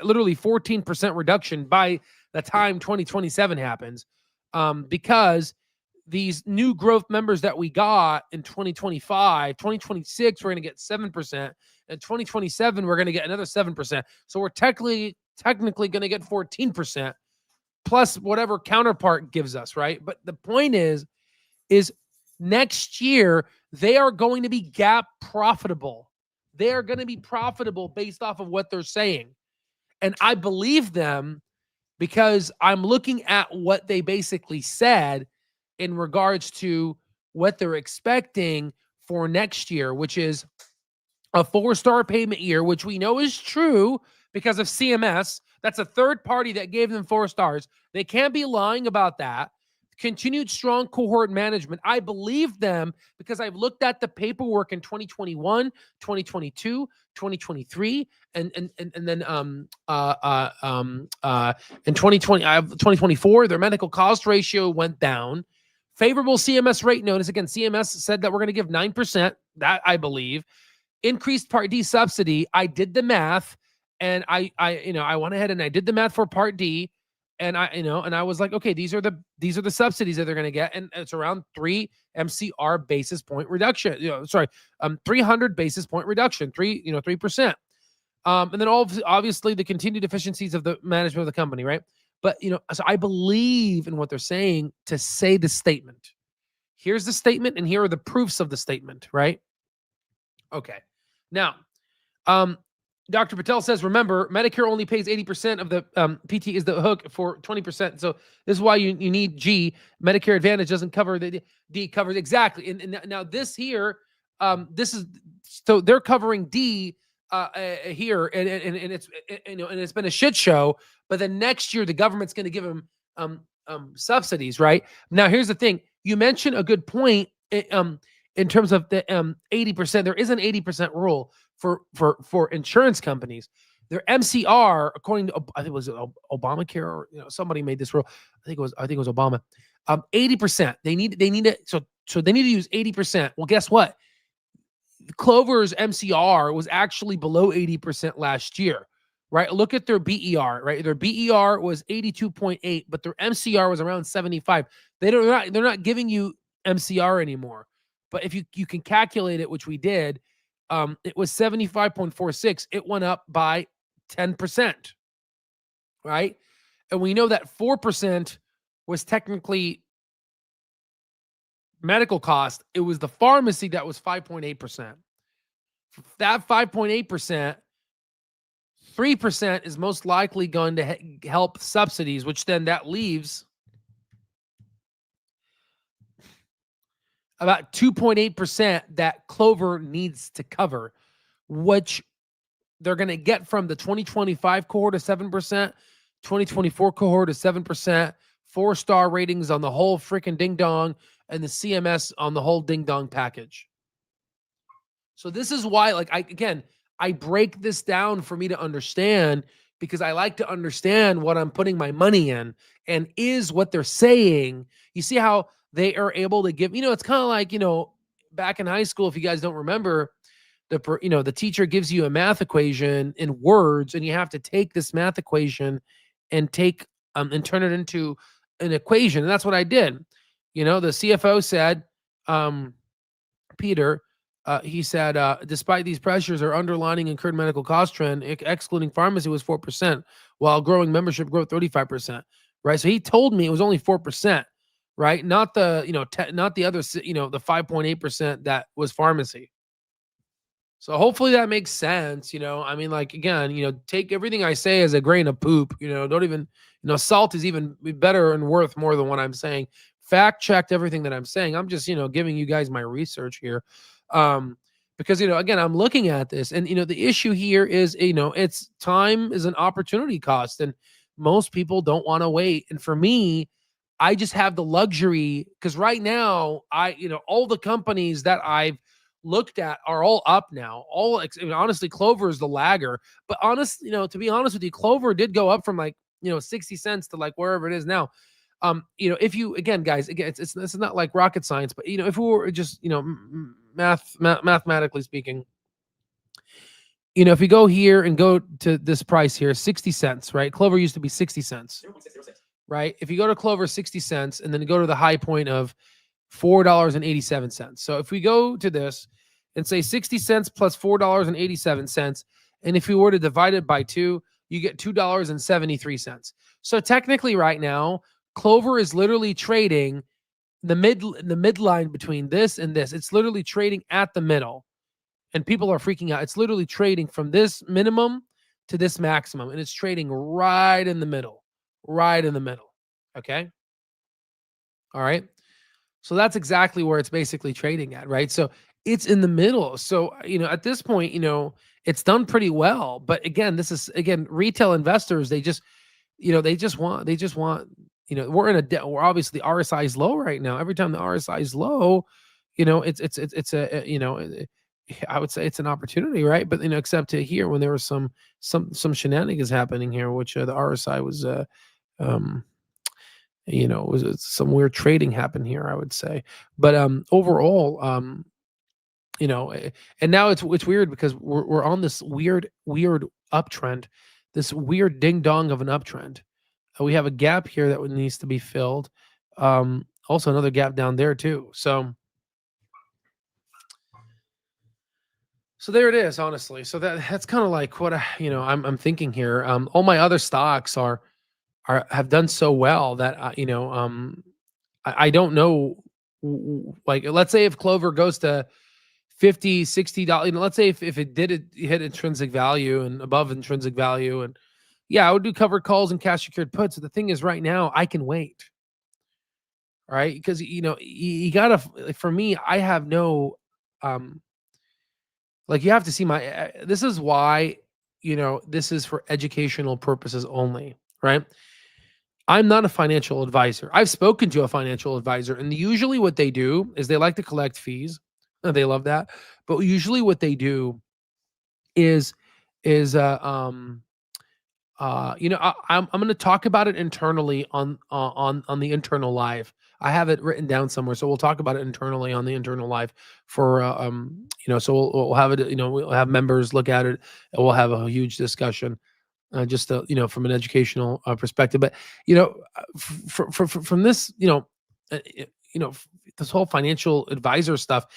literally 14% reduction by the time 2027 happens, because these new growth members that we got in 2025, 2026, we're going to get 7%. And 2027, we're going to get another 7%. So we're technically going to get 14% plus whatever counterpart gives us, right? But the point is next year, they are going to be GAAP profitable. They are going to be profitable based off of what they're saying. And I believe them because I'm looking at what they basically said in regards to what they're expecting for next year, which is a 4-star payment year, which we know is true because of CMS. That's a third party that gave them 4 stars. They can't be lying about that. Continued strong cohort management. I believe them because I've looked at the paperwork in 2021, 2022, 2023, and then in 2024, their medical cost ratio went down. Favorable CMS rate notice. Again, CMS said that we're going to give 9%. That I believe. Increased Part D subsidy. I did the math, and I went ahead and I did the math for Part D, and I was like, okay, these are the subsidies that they're going to get, and it's around 3 MCR basis point reduction. 300 basis point reduction, 3%. And then obviously the continued efficiencies of the management of the company, right? But so I believe in what they're saying to say the statement. Here's the statement, and here are the proofs of the statement, right? Okay. Now, Dr. Patel says, remember, Medicare only pays 80% of the PT is the hook for 20%. So this is why you need G. Medicare Advantage doesn't cover the D covers exactly. And now this here, so they're covering D here, and it's and it's been a shit show. But then next year the government's going to give them subsidies, right? Now here's the thing: you mentioned a good point. In terms of the 80%, there is an 80% rule for insurance companies. Their MCR, according to I think it was Obamacare, or somebody made this rule. I think it was Obama. 80%. They need it. So they need to use 80%. Well, guess what? Clover's MCR was actually below 80% last year, right? Look at their BER, right? Their BER was 82.8, but their MCR was around 75. They're not giving you MCR anymore. But if you can calculate it, which we did, it was 75.46. It went up by 10%, right? And we know that 4% was technically medical cost. It was the pharmacy that was 5.8%. That 5.8%, 3% is most likely going to help subsidies, which then that leaves about 2.8% that Clover needs to cover, which they're going to get from the 2025 cohort of 7%, 2024 cohort of 7%, 4-star ratings on the whole freaking ding dong, and the CMS on the whole ding dong package. So this is why, I break this down for me to understand, because I like to understand what I'm putting my money in, and is what they're saying. You see how they are able to give, it's kind of like, back in high school, if you guys don't remember, the teacher gives you a math equation in words, and you have to take this math equation and and turn it into an equation. And that's what I did. The CFO said, Peter, He said, despite these pressures, our underlying incurred medical cost trend, excluding pharmacy, was 4%, while growing membership growth 35%. Right. So he told me it was only 4%. Right. Not the, not the other, the 5.8% that was pharmacy. So hopefully that makes sense. I mean, like, again, take everything I say as a grain of poop. Don't even, salt is even better and worth more than what I'm saying. Fact checked everything that I'm saying. I'm just, giving you guys my research here. Because, again, I'm looking at this, and, the issue here is, it's time is an opportunity cost, and most people don't want to wait. And for me, I just have the luxury, because right now all the companies that I've looked at are all up now. Honestly, Clover is the lagger. But to be honest with you, Clover did go up from like 60 cents to like wherever it is now. If you, again, guys, again, it's not like rocket science, but if we were just mathematically speaking, if you go here and go to this price here, 60 cents, right? Clover used to be 60 cents, right? If you go to Clover 60 cents and then go to the high point of $4.87. So if we go to this and say 60 cents plus $4.87, and if we were to divide it by 2, you get $2.73. So technically right now, Clover is literally trading the midline between this and this. It's literally trading at the middle, and people are freaking out. It's literally trading from this minimum to this maximum, and it's trading right in the middle. Okay. All right. So that's exactly where it's basically trading at, right? So it's in the middle. So, at this point, it's done pretty well. But again, this is, retail investors, they just want, we're obviously RSI is low right now. Every time the RSI is low, it's a, I would say it's an opportunity, right? But, except to here when there was some shenanigans happening here, which the RSI was, was some weird trading happened here, I would say. But overall, and now it's weird because we're on this weird uptrend, this weird ding dong of an uptrend. We have a gap here that needs to be filled. Also another gap down there too. So there it is, honestly. So that's kind of like what I'm thinking here. All my other stocks have done so well that I don't know, like, let's say if Clover goes to $50-$60, let's say if it did hit intrinsic value and above intrinsic value, and I would do covered calls and cash secured puts. So the thing is, right now I can wait, right? Because you gotta, for me, I have no like, you have to see my this is why this is for educational purposes only, right? I'm not a financial advisor. I've spoken to a financial advisor, and usually what they do is they like to collect fees. They love that. But usually what they do is I'm going to talk about it internally on the internal live. I have it written down somewhere, so we'll talk about it internally on the internal live for so we'll have it, we'll have members look at it, and we'll have a huge discussion, just from an educational perspective. But from this, uh, this whole financial advisor stuff,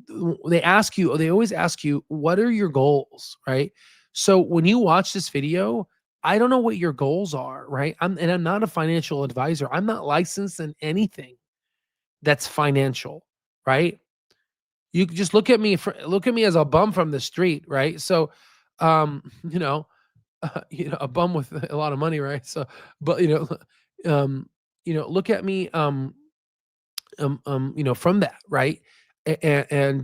they always ask you, what are your goals, right? So when you watch this video, I don't know what your goals are, right? I'm not a financial advisor. I'm not licensed in anything that's financial, right? You can just look at me as a bum from the street, right? So, a bum with a lot of money, right? So, but look at me, from that, right? And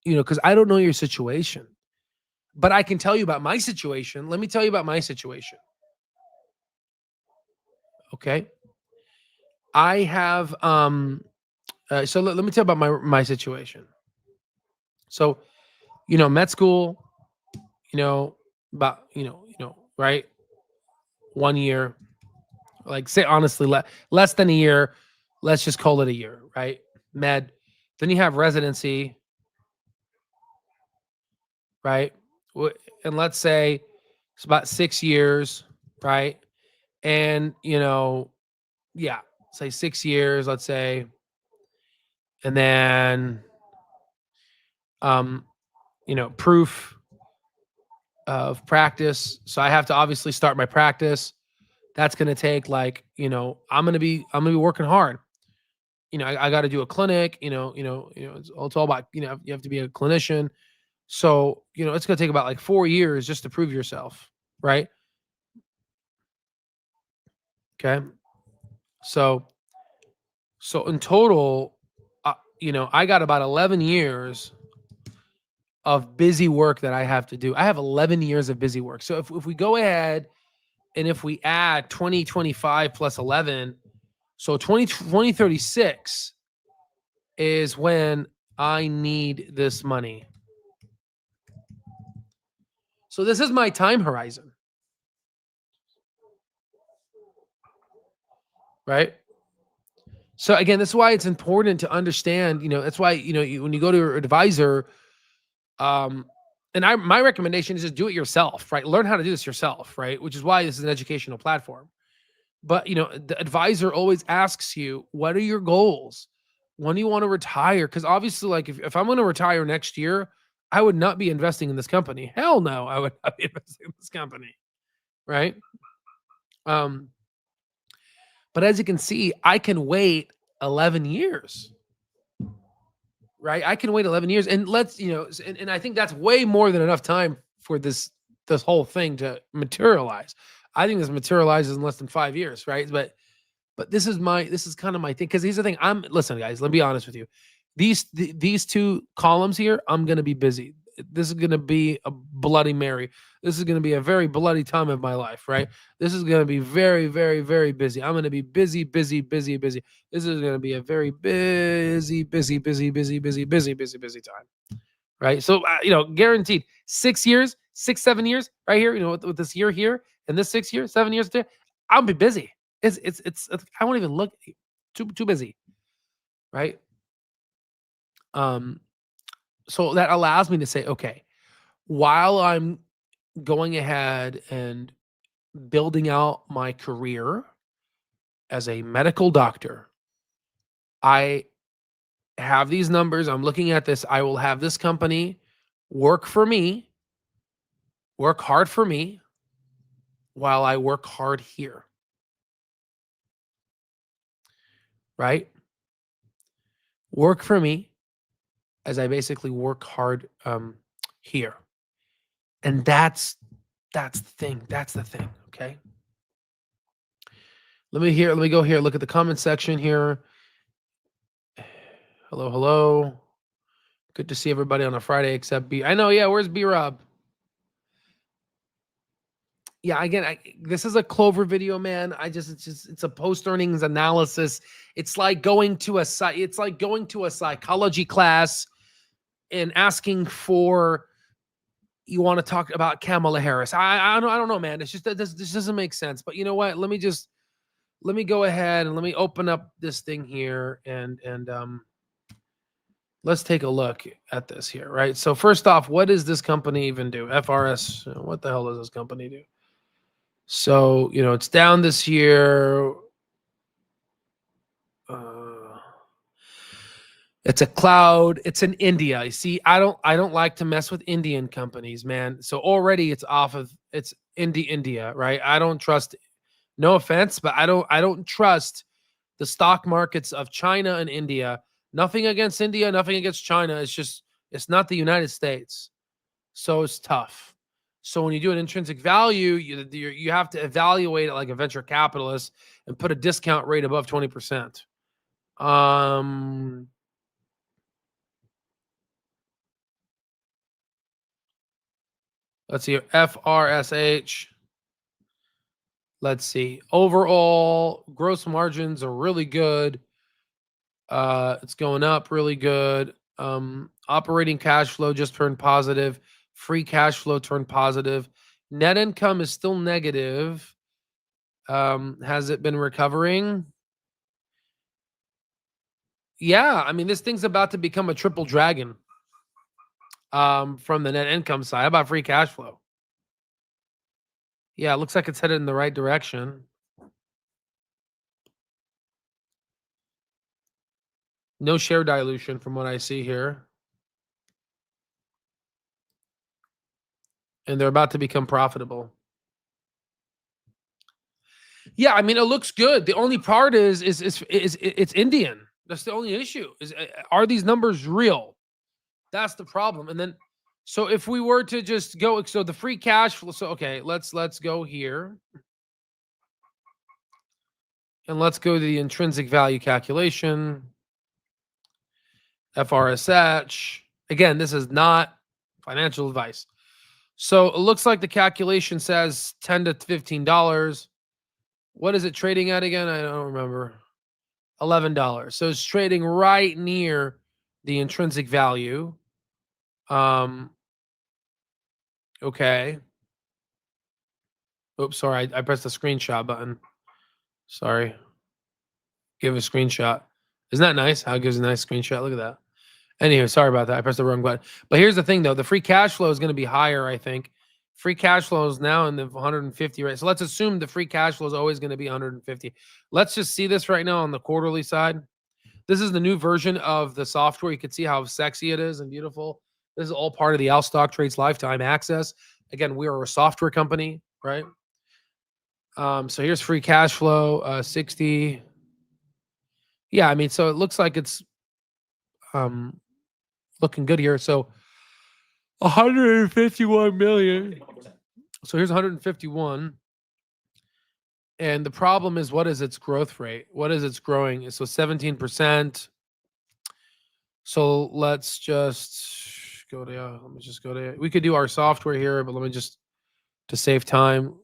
because I don't know your situation, but I can tell you about my situation. Let me tell you about my situation. Okay, I have so let me tell you about my situation. So, med school, about right, 1 year, like, say honestly, less than a year. Let's just call it a year, right? Med. Then you have residency, right? And let's say it's about 6 years, right? And say 6 years, let's say, and then um, proof of practice. So I have to obviously start my practice. That's going to take like, I'm going to be working hard. I got to do a clinic, it's all about, you have to be a clinician. So, it's going to take about like 4 years just to prove yourself. Right. Okay. So, in total, I got about 11 years of busy work that I have to do. I have 11 years of busy work. So if we go ahead and if we add 2025 plus 11, so 2036 is when I need this money. So this is my time horizon, right? So again, that's why it's important to understand, that's why, when you go to your advisor, um, and my recommendation is just do it yourself, right? Learn how to do this yourself, right? Which is why this is an educational platform. But, the advisor always asks you, what are your goals? When do you want to retire? Because obviously, like if I'm going to retire next year, I would not be investing in this company. Hell no, I would not be investing in this company. Right. Um, but as you can see, I can wait 11 years. Right. I can wait 11 years. And and I think that's way more than enough time for this whole thing to materialize. I think this materializes in less than 5 years. Right. But this is kind of my thing, because here's the thing. Listen, guys, let me be honest with you. These two columns here, I'm gonna be busy. This is gonna be a Bloody Mary. This is gonna be a very bloody time of my life, right? This is gonna be very, very, very busy. I'm gonna be busy, busy, busy, busy. This is gonna be a very busy, busy, busy, busy, busy, busy, busy, busy time, right? So guaranteed 6 years, 6, 7 years, right here. With this year here and this 6 years, 7 years there, I'll be busy. I won't even look. Too busy, right? Um, so that allows me to say, okay, while I'm going ahead and building out my career as a medical doctor, I have these numbers. I'm looking at this. I will have this company work for me, work hard for me while I work hard here, right? Work for me as I basically work hard here. And that's the thing. That's the thing. Okay. Let me go here. Look at the comment section here. Hello, hello. Good to see everybody on a Friday except B. I know, yeah. Where's B Rob? Yeah, again, this is a Clover video, man. It's a post earnings analysis. It's like going to a psychology class and asking for, you want to talk about Kamala Harris. I don't know, man. It's just that this doesn't make sense. But you know what? Let me go ahead and let me open up this thing here and let's take a look at this here, right? So first off, what does this company even do? FRS, what the hell does this company do? So, it's down this year. It's a cloud. It's in India. You see, I don't like to mess with Indian companies, man. So already it's India, right? I don't trust, no offense, but I don't trust the stock markets of China and India. Nothing against India, nothing against China. It's not the United States. So it's tough. So when you do an intrinsic value, you have to evaluate it like a venture capitalist and put a discount rate above 20%. Let's see, FRSH. Let's see. Overall, gross margins are really good. It's going up really good. Operating cash flow just turned positive. Free cash flow turned positive. Net income is still negative. Has it been recovering? Yeah, I mean, this thing's about to become a triple dragon. From the net income side. How about free cash flow? Yeah, it looks like it's headed in the right direction. No share dilution from what I see here. and they're about to become profitable. Yeah, I mean, it looks good. The only part is it's Indian. That's the only issue. Is are these numbers real? That's the problem. And then, so if we were to just go, so the free cash flow. So okay, let's go here and let's go to the intrinsic value calculation. FRSH. Again, this is not financial advice. So it looks like the calculation says $10 to $15. What is it trading at again? I don't remember. $11. So it's trading right near the intrinsic value. Okay. Oops, sorry. I pressed the screenshot button. Sorry. Give a screenshot. Isn't that nice? How it gives a nice screenshot? Look at that. Anyway, sorry about that. I pressed the wrong button. But here's the thing, though. The free cash flow is going to be higher, I think. Free cash flow is now in the 150, right? So let's assume the free cash flow is always going to be 150. Let's just see this right now on the quarterly side. This is the new version of the software. You can see how sexy it is and beautiful. This is all part of the Al Stock Trades Lifetime Access. Again, we are a software company, right? So here's free cash flow, 60. Yeah, I mean, so it looks like it's looking good here. So 151 million. So here's 151. And the problem is, what is its growth rate? What is its growing? So 17%. So let's just go to, let me just go to, we could do our software here, but let me just, to save time,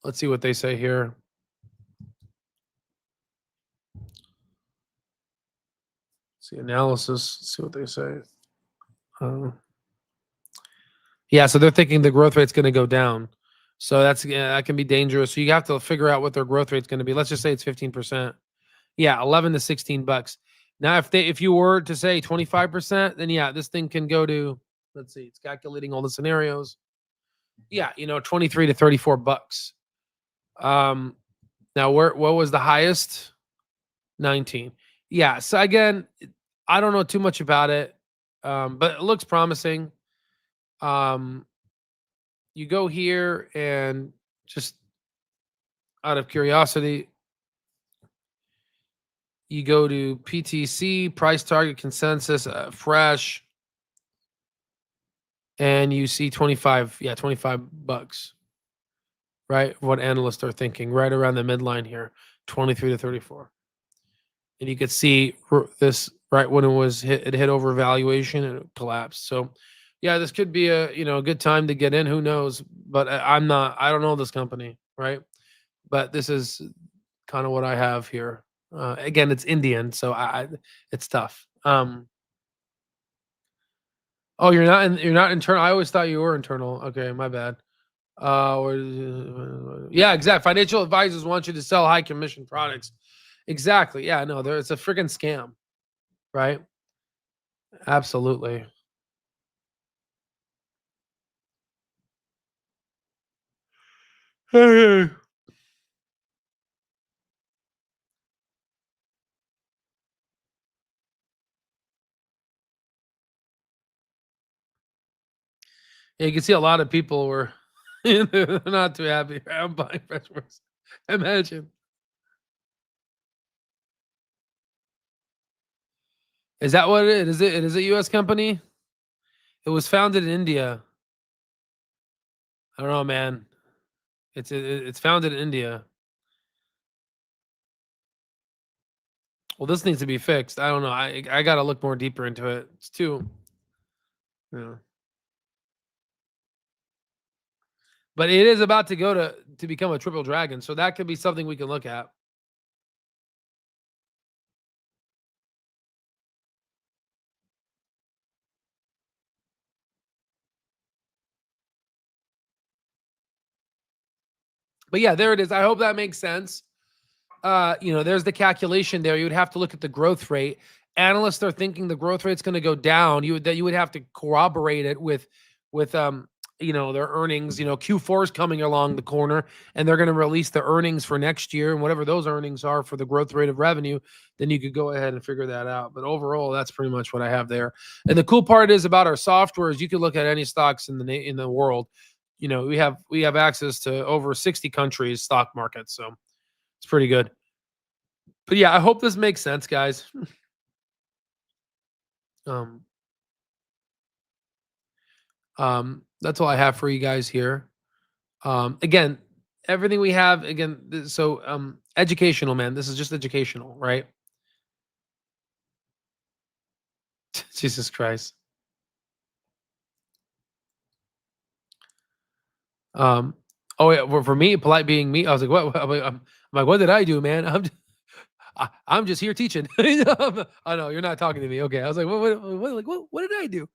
let's see what they say here. See analysis, let's see what they say. Yeah, so they're thinking the growth rate's going to go down. So that can be dangerous. So you have to figure out what their growth rate's going to be. Let's just say it's 15%. Yeah, 11 to 16 bucks. Now, if you were to say 25%, then yeah, this thing can go to, let's see, it's calculating all the scenarios. Yeah, 23 to 34 bucks. Now, what was the highest? 19. Yeah, so again, I don't know too much about it, but it looks promising. You go here and just out of curiosity, you go to PTC, price target consensus, fresh, and you see 25 bucks, right? What analysts are thinking, right around the midline here, 23 to 34. And you could see this right when it hit over valuation and it collapsed. So yeah, this could be a good time to get in. Who knows? But I don't know this company, right? But this is kind of what I have here. Again, it's Indian, so it's tough. Oh, you're not internal. I always thought you were internal. Okay, my bad. Yeah, exactly. Financial advisors want you to sell high commission products. Exactly. Yeah, no, it's a freaking scam, right? Absolutely. Yeah, you can see a lot of people were not too happy. I'm buying Freshworks. Imagine. Is that what it is? It is a U.S. company. It was founded in India. I don't know, man. It's founded in India. Well, this needs to be fixed. I don't know. I got to look more deeper into it. It's too. Yeah. But it is about to go to become a triple dragon, so that could be something we can look at. But yeah, there it is. I hope that makes sense. There's the calculation there. You would have to look at the growth rate. Analysts are thinking the growth rate's going to go down. You would have to corroborate it with their earnings. Q4 is coming along the corner, and they're going to release the earnings for next year, and whatever those earnings are for the growth rate of revenue, then you could go ahead and figure that out. But overall, that's pretty much what I have there. And the cool part is about our software is you can look at any stocks in the world. we have access to over 60 countries stock market, so it's pretty good. But yeah, I hope this makes sense, guys. Um, that's all I have for you guys here. Again, everything we have again. So educational, man. This is just educational, right? Jesus Christ. Um, oh yeah, for me, polite being me. I was like, what? I'm like, what did I do, man? I'm just here teaching. I know you're not talking to me. Okay, I was like, what did I do?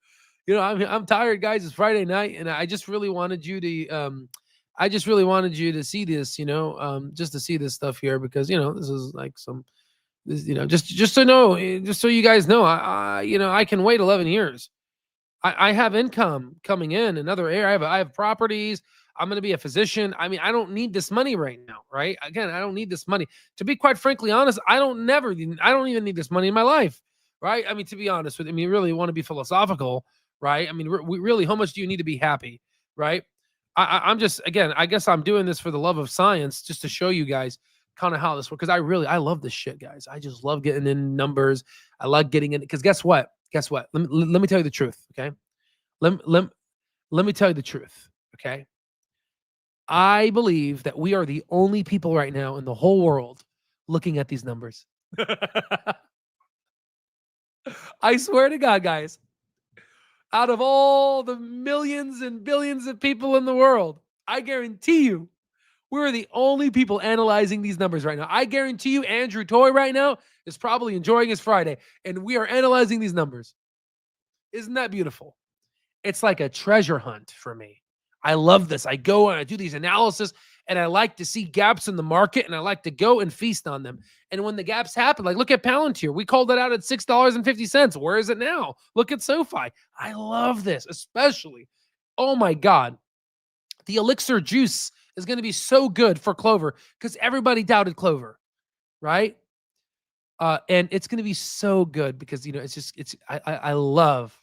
I'm tired, guys. It's Friday night, and I just really wanted you to see this, just to see this stuff here because this is like just so just so you guys know, I can wait 11 years. I have income coming in another area. I have properties. I'm going to be a physician. I mean, I don't need this money right now, right? Again, I don't need this money. To be quite frankly honest, I don't even need this money in my life, right? I mean, to be honest with you, I mean, you really want to be philosophical, right? I mean, really, how much do you need to be happy, right? I'm just, again, I guess I'm doing this for the love of science, just to show you guys kind of how this works. Because I love this shit, guys. I just love getting in numbers. I like getting in. Because guess what? Guess what? Let me tell you the truth, okay? Let, let, let me tell you the truth, okay? I believe that we are the only people right now in the whole world looking at these numbers. I swear to God, guys, out of all the millions and billions of people in the world, I guarantee you, we're the only people analyzing these numbers right now. I guarantee you, Andrew Toy right now is probably enjoying his Friday, and we are analyzing these numbers. Isn't that beautiful? It's like a treasure hunt for me. I love this. I go and I do these analysis and I like to see gaps in the market and I like to go and feast on them. And when the gaps happen, like look at Palantir, we called it out at $6.50. Where is it now? Look at SoFi. I love this, especially. Oh my God. The elixir juice is going to be so good for Clover because everybody doubted Clover, right? And it's going to be so good because I love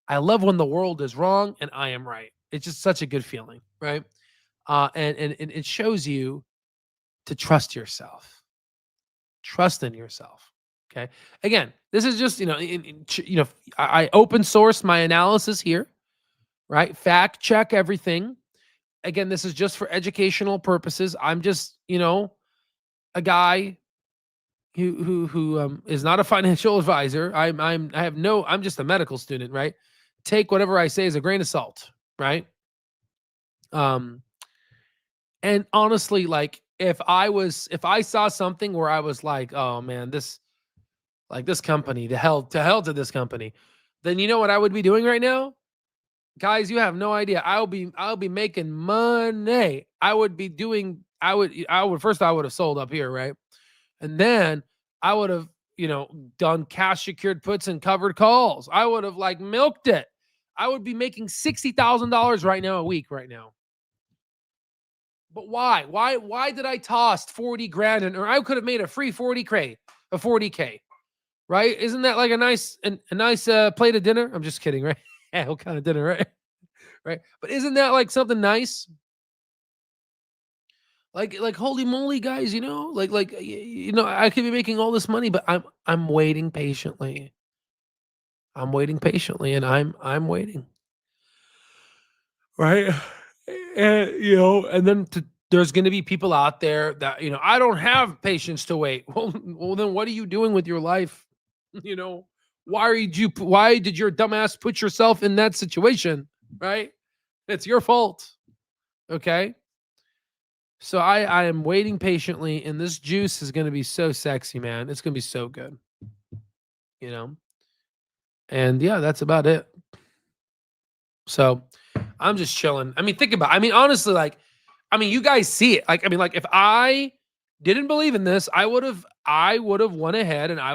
when the world is wrong and I am right. It's just such a good feeling, right? And it shows you to trust yourself, trust in yourself. Okay. Again, this is just I open source my analysis here, right? Fact check everything. Again, this is just for educational purposes. I'm just a guy who is not a financial advisor. I'm just a medical student, right? Take whatever I say as a grain of salt, right? And honestly, like if I saw something where I was like, oh man, this company, to hell to this company, then you know what I would be doing right now? Guys, you have no idea. I'll be making money. I would have sold up here, right? And then I would have, done cash secured puts and covered calls. I would have like milked it. I would be making $60,000 right now a week right now. But why? Why did I toss 40 grand or I could have made a free 40K, right? Isn't that like a nice plate of dinner? I'm just kidding, right? Yeah, what kind of dinner, right? Right. But isn't that like something nice? Like holy moly, guys, I could be making all this money, but I'm waiting patiently. I'm waiting patiently and I'm waiting. Right? And then there's going to be people out there that, I don't have patience to wait. Well, then what are you doing with your life? You know, why did your dumbass put yourself in that situation? Right? It's your fault. Okay. So I am waiting patiently, and this juice is going to be so sexy, man. It's going to be so good, you know? And yeah, that's about it. So I'm just chilling. I mean, think about it. I mean, honestly, you guys see it. Like if I didn't believe in this, I would have went ahead and I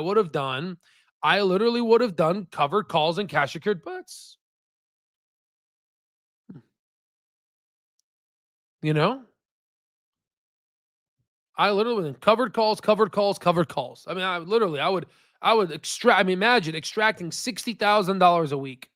literally would have done covered calls and cash secured puts. You know? I literally covered calls. I mean, I would extract. I mean, imagine extracting $60,000 a week.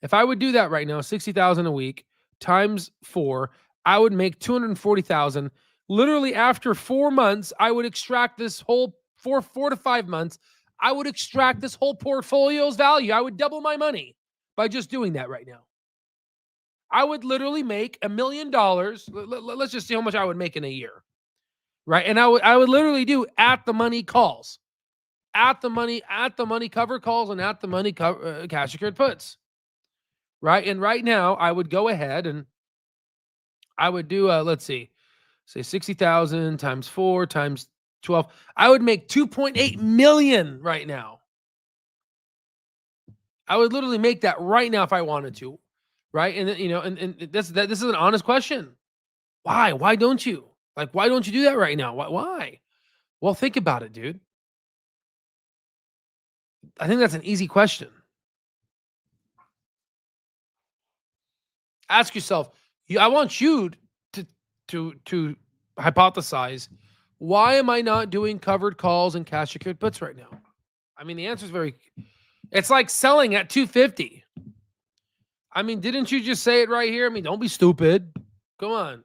If I would do that right now, $60,000 a week times 4, I would make 240,000. Literally after 4 months, I would extract this whole 4 to 5 months. I would extract this whole portfolio's value. I would double my money by just doing that right now. I would literally make $1 million. Let's just see how much I would make in a year, right? And I would literally do at the money calls, at the money cover calls, and at the money cash secured puts, right? And right now, I would go ahead and I would do let's see, say 60,000 times 4 times 12. I would make 2.8 million right now. I would literally make that right now if I wanted to, right? And this is an honest question. Why? Why don't you? Like, why don't you do that right now? Why? Well, think about it, dude. I think that's an easy question. Ask yourself. I want you to hypothesize, why am I not doing covered calls and cash secured puts right now? I mean, the answer is it's like selling at 250. I mean, didn't you just say it right here? I mean, don't be stupid. Come on.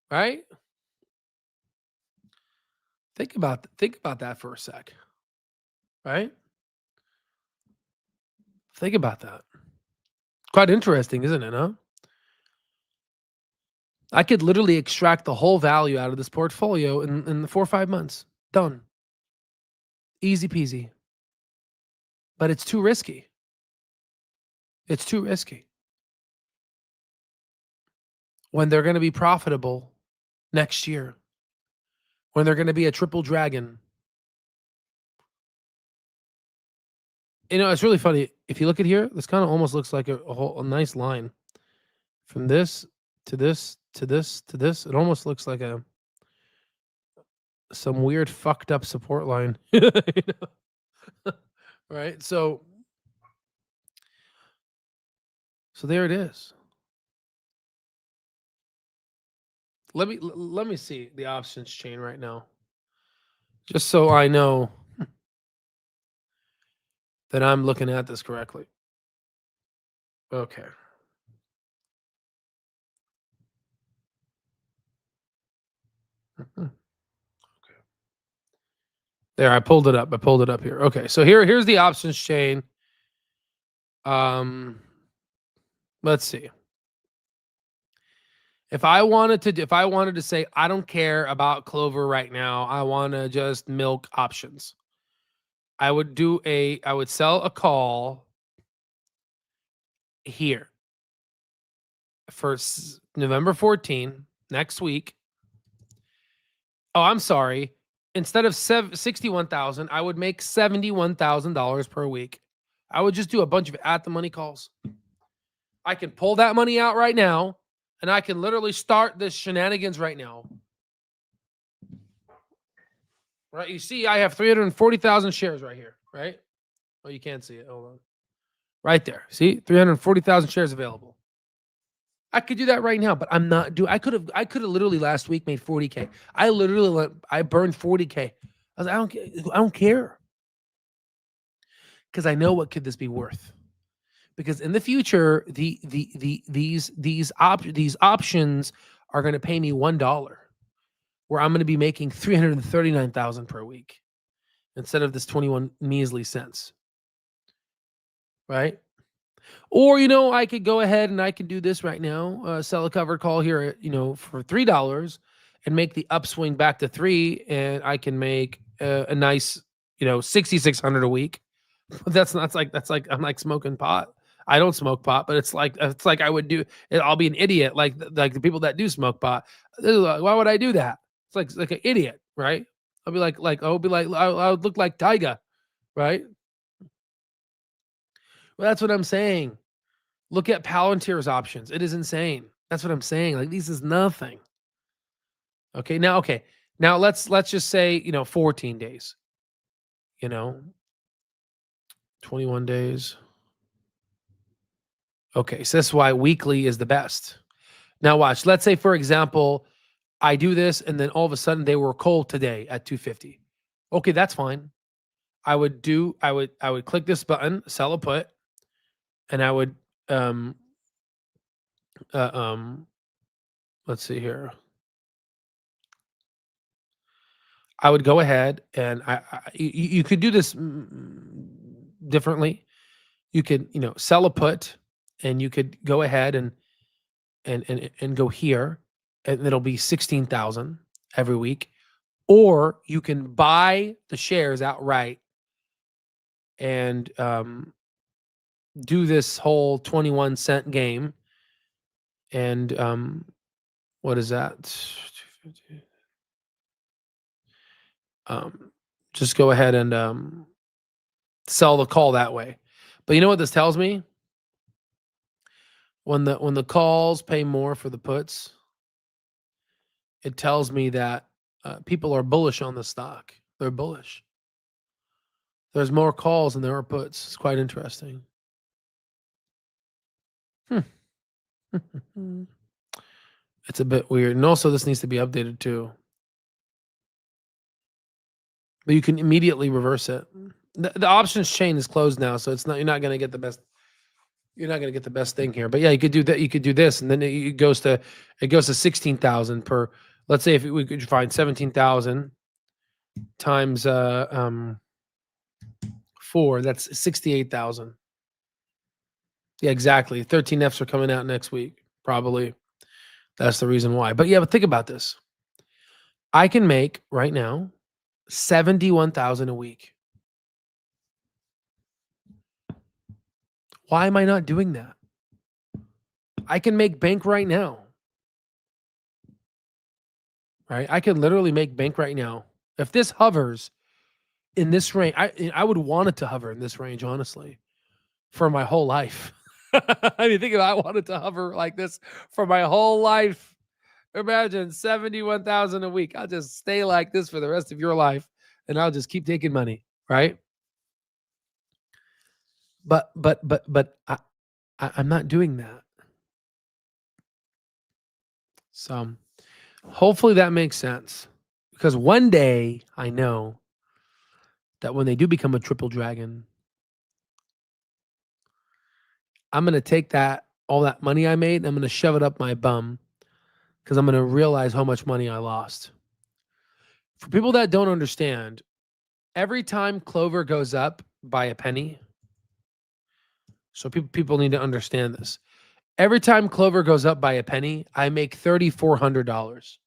Right? Think about that for a sec. Right? Think about that. Quite interesting, isn't it, huh? I could literally extract the whole value out of this portfolio in the 4 or 5 months. Done. Easy peasy. But it's too risky. It's too risky. When they're going to be profitable next year, when they're going to be a triple dragon. It's really funny. If you look at here, this kind of almost looks like a nice line. From this to this to this to this, it almost looks like some weird fucked up support line. Right? So there it is. Let me see the options chain right now, just so I know that I'm looking at this correctly. Okay. Okay. There, I pulled it up. Here. Okay, so here's the options chain. Let's see. If I wanted to say I don't care about Clover right now, I want to just milk options. I would sell a call here for November 14, next week. Oh, I'm sorry. Instead of 61,000, I would make $71,000 per week. I would just do a bunch of at the money calls. I can pull that money out right now, and I can literally start this shenanigans right now. Right? You see, I have 340,000 shares right here, right? Oh, you can't see it. Hold on. Right there. See? 340,000 shares available. I could do that right now, but I'm not doing. I could have literally last week made 40K. I burned 40K. I don't care. Because I know what could this be worth. Because in the future, these options are going to pay me $1, where I'm going to be making 339,000 per week instead of this 21 measly cents. Right? Or, I could go ahead and I can do this right now, sell a covered call here, for $3 and make the upswing back to 3, and I can make a nice, 6,600 a week. That's like I'm like smoking pot. I don't smoke pot, but it's like I would do it. I'll be an idiot like the people that do smoke pot. Why would I do that? It's like an idiot, right? I would look like Tyga, right? Well, that's what I'm saying. Look at Palantir's options. It is insane. That's what I'm saying. Like, this is nothing. Okay, now let's just say 14 days. 21 days. Okay, so that's why weekly is the best. Now watch. Let's say, for example, I do this and then all of a sudden they were cold today at 250. Okay, that's fine. I would click this button, sell a put, and I would let's see here. I would go ahead and you could do this differently. You could, sell a put, and you could go ahead and go here, and it'll be 16,000 every week. Or you can buy the shares outright and do this whole 21-cent game. And what is that? Just go ahead and sell the call that way. But you know what this tells me? When the calls pay more for the puts, it tells me that people are bullish on the stock. They're bullish. There's more calls than there are puts. It's quite interesting. It's a bit weird. And also, this needs to be updated too. But you can immediately reverse it. The options chain is closed now, so it's not. You're not going to get the best. You're not going to get the best thing here. But yeah, you could do that. You could do this, and then it goes to 16,000 per. Let's say if we could find 17,000 times 4, that's 68,000. Yeah, exactly. 13 Fs are coming out next week, probably. That's the reason why. But yeah, but think about this. I can make right now 71,000 a week. Why am I not doing that? I can make bank right now. Right? I can literally make bank right now. If this hovers in this range, I would want it to hover in this range, honestly, for my whole life. I mean, think about it. I want it to hover like this for my whole life. Imagine 71,000 a week. I'll just stay like this for the rest of your life, and I'll just keep taking money, right? But I'm not doing that. So hopefully that makes sense, because one day I know that when they do become a triple dragon, I'm going to take all that money I made, and I'm going to shove it up my bum, because I'm going to realize how much money I lost. For people that don't understand, every time Clover goes up by a penny, so people need to understand this. Every time Clover goes up by a penny, I make $3,400.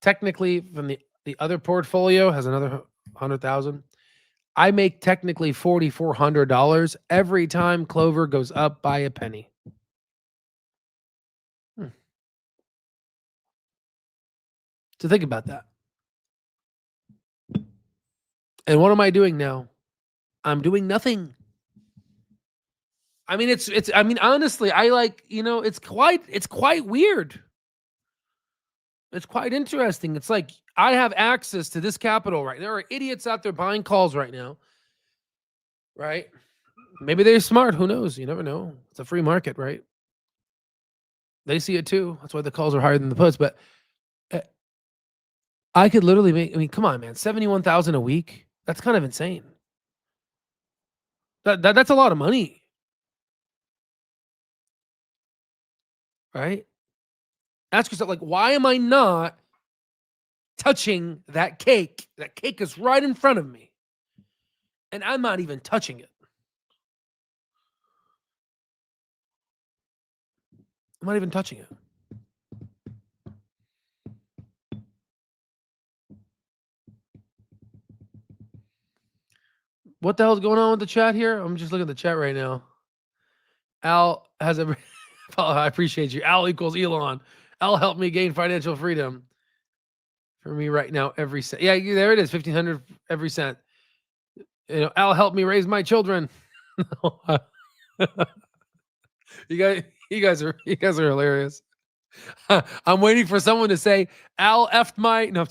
Technically, from the other portfolio has another 100,000. I make technically $4,400 every time Clover goes up by a penny. So think about that. And what am I doing now? I'm doing nothing. I mean, I mean, honestly, it's quite weird. It's quite interesting. It's like I have access to this capital, right? There are idiots out there buying calls right now, right? Maybe they're smart. Who knows? You never know. It's a free market, right? They see it too. That's why the calls are higher than the puts. But I could literally make, I mean, come on, man, 71,000 a week. That's kind of insane. That's a lot of money. Right? Ask yourself, like, why am I not touching that cake? That cake is right in front of me, and I'm not even touching it. I'm not even touching it. What the hell's going on with the chat here? I'm just looking at the chat right now. Al has a... I appreciate you. Al equals Elon. Al helped me gain financial freedom. For me right now, every cent. Yeah, there it is. 1,500 every cent. Al helped me raise my children. You guys are hilarious. I'm waiting for someone to say Al effed my. No,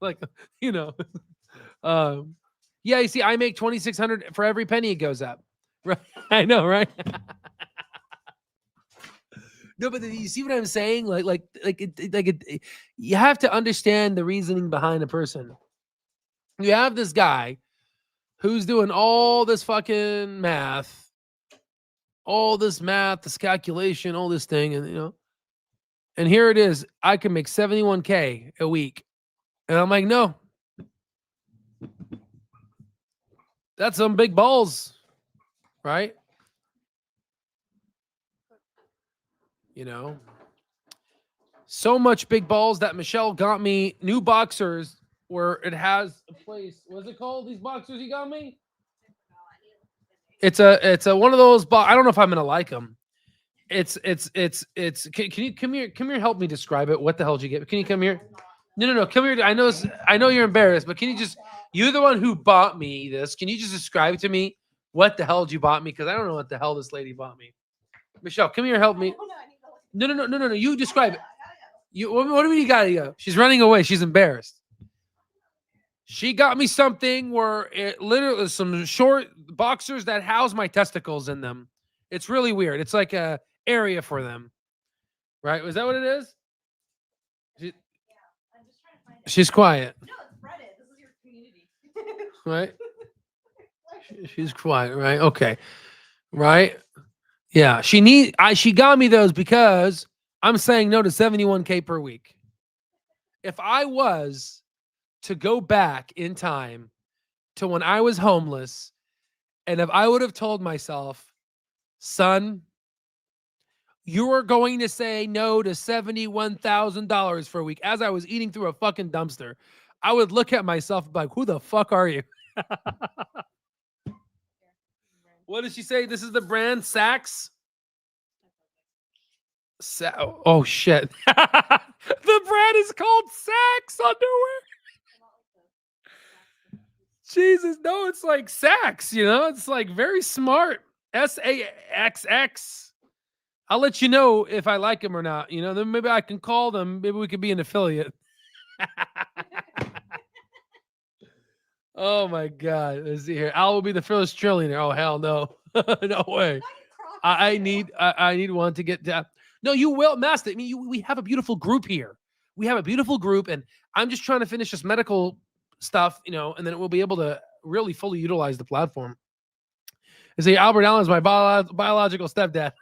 like, yeah. You see, I make 2,600 for every penny it goes up. Right? I know, right? No, but you see what I'm saying? You have to understand the reasoning behind a person. You have this guy who's doing all this fucking math, all this math, this calculation, all this thing, and and here it is. I can make 71K a week. And I'm like, no, that's some big balls, right? So much big balls that Michelle got me new boxers where it has a place. What's it called? These boxers you got me? It's a one of those. I don't know if I'm gonna like them. It's. Can you come here? Come here. Help me describe it. What the hell did you get? Can you come here? No. Come here. I know you're embarrassed, but can you just? You're the one who bought me this. Can you just describe to me what the hell did you bought me? Because I don't know what the hell this lady bought me. Michelle, come here. Help me. No. You describe it. What do you got? She's running away. She's embarrassed. She got me something where it literally some short boxers that house my testicles in them. It's really weird. It's like a area for them. Right? Was that what it is? She's quiet. No, it's Reddit. This is your community. Right? She's quiet, right? Okay. Right? Yeah. She got me those because I'm saying no to 71K per week. If I was to go back in time to when I was homeless, and if I would have told myself, son, you are going to say no to $71,000 for a week as I was eating through a fucking dumpster, I would look at myself like, who the fuck are you? What did she say? This is the brand Saks? Oh, shit. The brand is called Saks underwear. Jesus, no, it's like Saks, it's like very smart. SAXX. I'll let you know if I like them or not. Then maybe I can call them. Maybe we could be an affiliate. Oh my God. Let's see here. Al will be the first trillionaire. Oh, hell no. No way. I need one to get down. No, you will, Master. I mean, we have a beautiful group here. We have a beautiful group, and I'm just trying to finish this medical stuff, and then we'll be able to really fully utilize the platform. I say Albert Allen is my biological stepdad.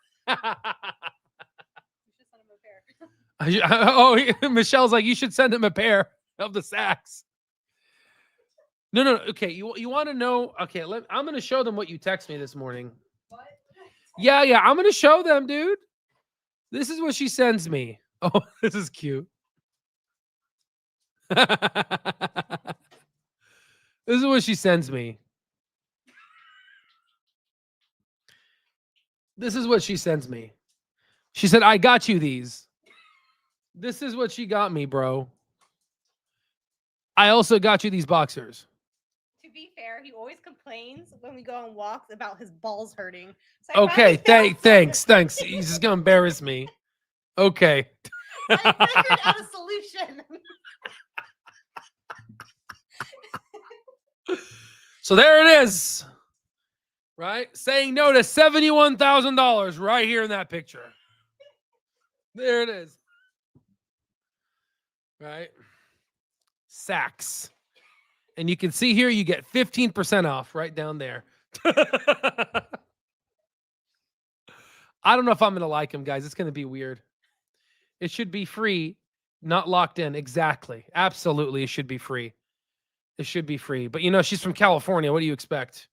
Michelle's like, you should send him a pair of the Saks. No. Okay, you want to know? Okay, I'm going to show them what you text me this morning. What? Yeah, I'm going to show them, dude. This is what she sends me. Oh, this is cute. This is what she sends me. This is what she sends me. She said, I got you these. This is what she got me, bro. I also got you these boxers. To be fair, he always complains when we go on walks about his balls hurting. So okay, thanks. He's just going to embarrass me. Okay. I figured out a solution. So there it is. Right? Saying no to $71,000 right here in that picture. There it is. Right? Saks. And you can see here you get 15% off right down there. I don't know if I'm going to like them, guys. It's going to be weird. It should be free, not locked in. Exactly. Absolutely. It should be free. It should be free. But she's from California. What do you expect?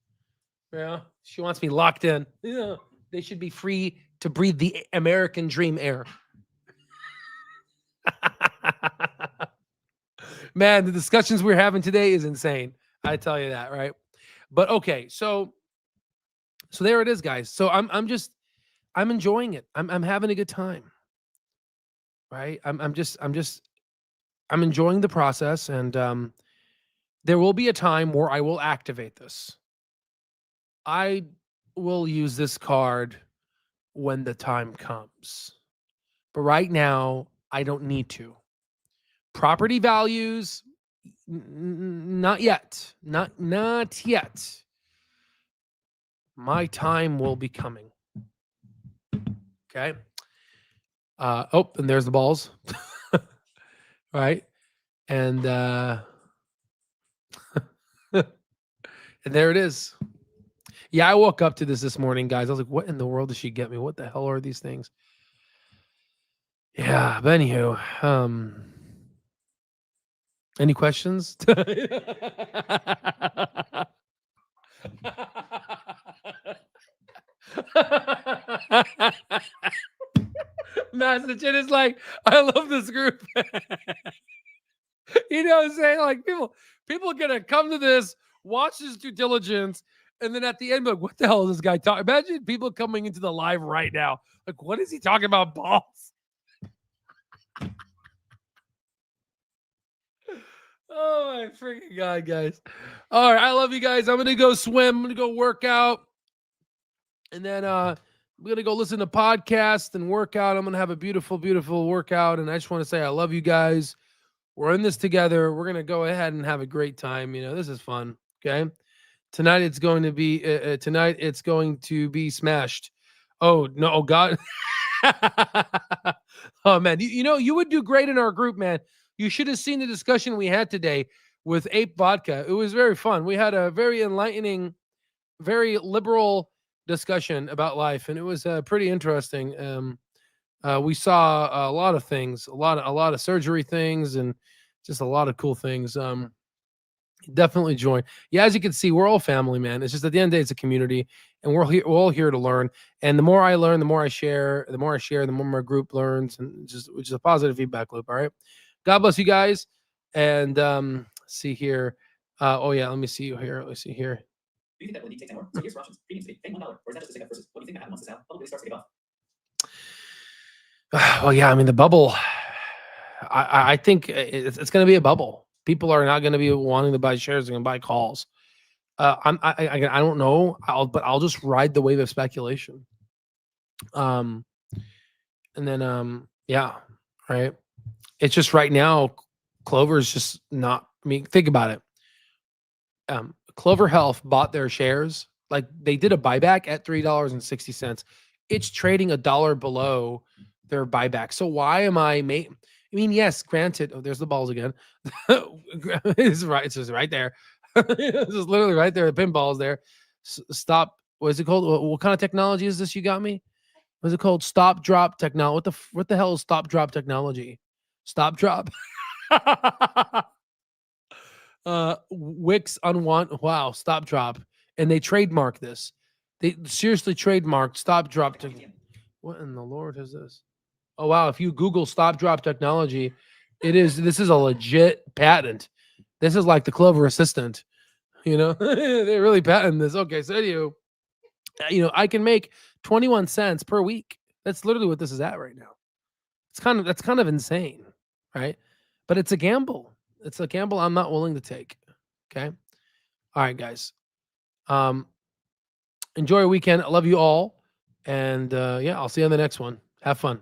Yeah. She wants me locked in. Yeah. They should be free to breathe the American dream air. Man, the discussions we're having today is insane. I tell you that, right? But okay, so there it is, guys. So I'm enjoying it. I'm having a good time. Right? I'm enjoying the process, and there will be a time where I will activate this. I will use this card when the time comes. But right now, I don't need to. Property values, not yet. Not yet. My time will be coming. Okay. And there's the balls. Right. And and there it is. Yeah, I woke up to this morning, guys. I was like, what in the world did she get me? What the hell are these things? Yeah, but anywho, any questions? Message, it is like, I love this group. You know what I'm saying? Like people are gonna come to this, watch this due diligence, and then at the end, be like, what the hell is this guy talking? Imagine people coming into the live right now. Like, what is he talking about? Balls. Oh my freaking god, guys. All right, I love you guys. I'm gonna go swim, I'm gonna go work out, and then I'm gonna go listen to podcasts and work out. I'm gonna have a beautiful, beautiful workout. And I just want to say I love you guys. We're in this together. We're gonna go ahead and have a great time. You know, this is fun. Okay. Tonight it's going to be smashed. Oh no, oh god. Oh man, you know you would do great in our group, man. You should have seen the discussion we had today with Ape Vodka. It was very fun. We had a very enlightening, very liberal discussion about life, and it was pretty interesting. We saw a lot of things, a lot of surgery things, and just a lot of cool things. Definitely join. Yeah, as you can see, we're all family, man. It's just at the end of the day, it's a community, and we're all here to learn. And the more I learn, the more I share. The more I share, the more my group learns, and just which is a positive feedback loop. All right. God bless you guys. And see here. Oh yeah, let me see you here. Let me see here. Do you think that will indeed take 10 more? So here's your options. Premium speed, paying $1, or is that just a stick up versus what do you think that happens once this bubble really starts to get off? Well, yeah, I mean the bubble. I think it's going to be a bubble. People are not going to be wanting to buy shares. They're going to buy calls. I don't know. I'll just ride the wave of speculation. And then yeah, right. It's just right now, Clover is just not. I mean, think about it. Clover Health bought their shares. Like they did a buyback at $3.60. It's trading $1 below their buyback. So why am I making? I mean, yes, granted. Oh, there's the balls again. It's right. It's just right there. It's just literally right there. The pinballs there. Stop. What is it called? What kind of technology is this? You got me. What's it called? Stop drop technology. What the hell is stop drop technology? Stop drop. Wix unwant. Wow. Stop drop. And they trademark this. They seriously trademarked stop drop. What in the Lord is this? Oh wow! If you Google stop drop technology, this is a legit patent. This is like the Clover Assistant. You know, they really patent this. Okay, so I can make 21 cents per week. That's literally what this is at right now. That's kind of insane, right? But it's a gamble. It's a gamble I'm not willing to take. Okay. All right, guys. Enjoy your weekend. I love you all. And yeah, I'll see you on the next one. Have fun.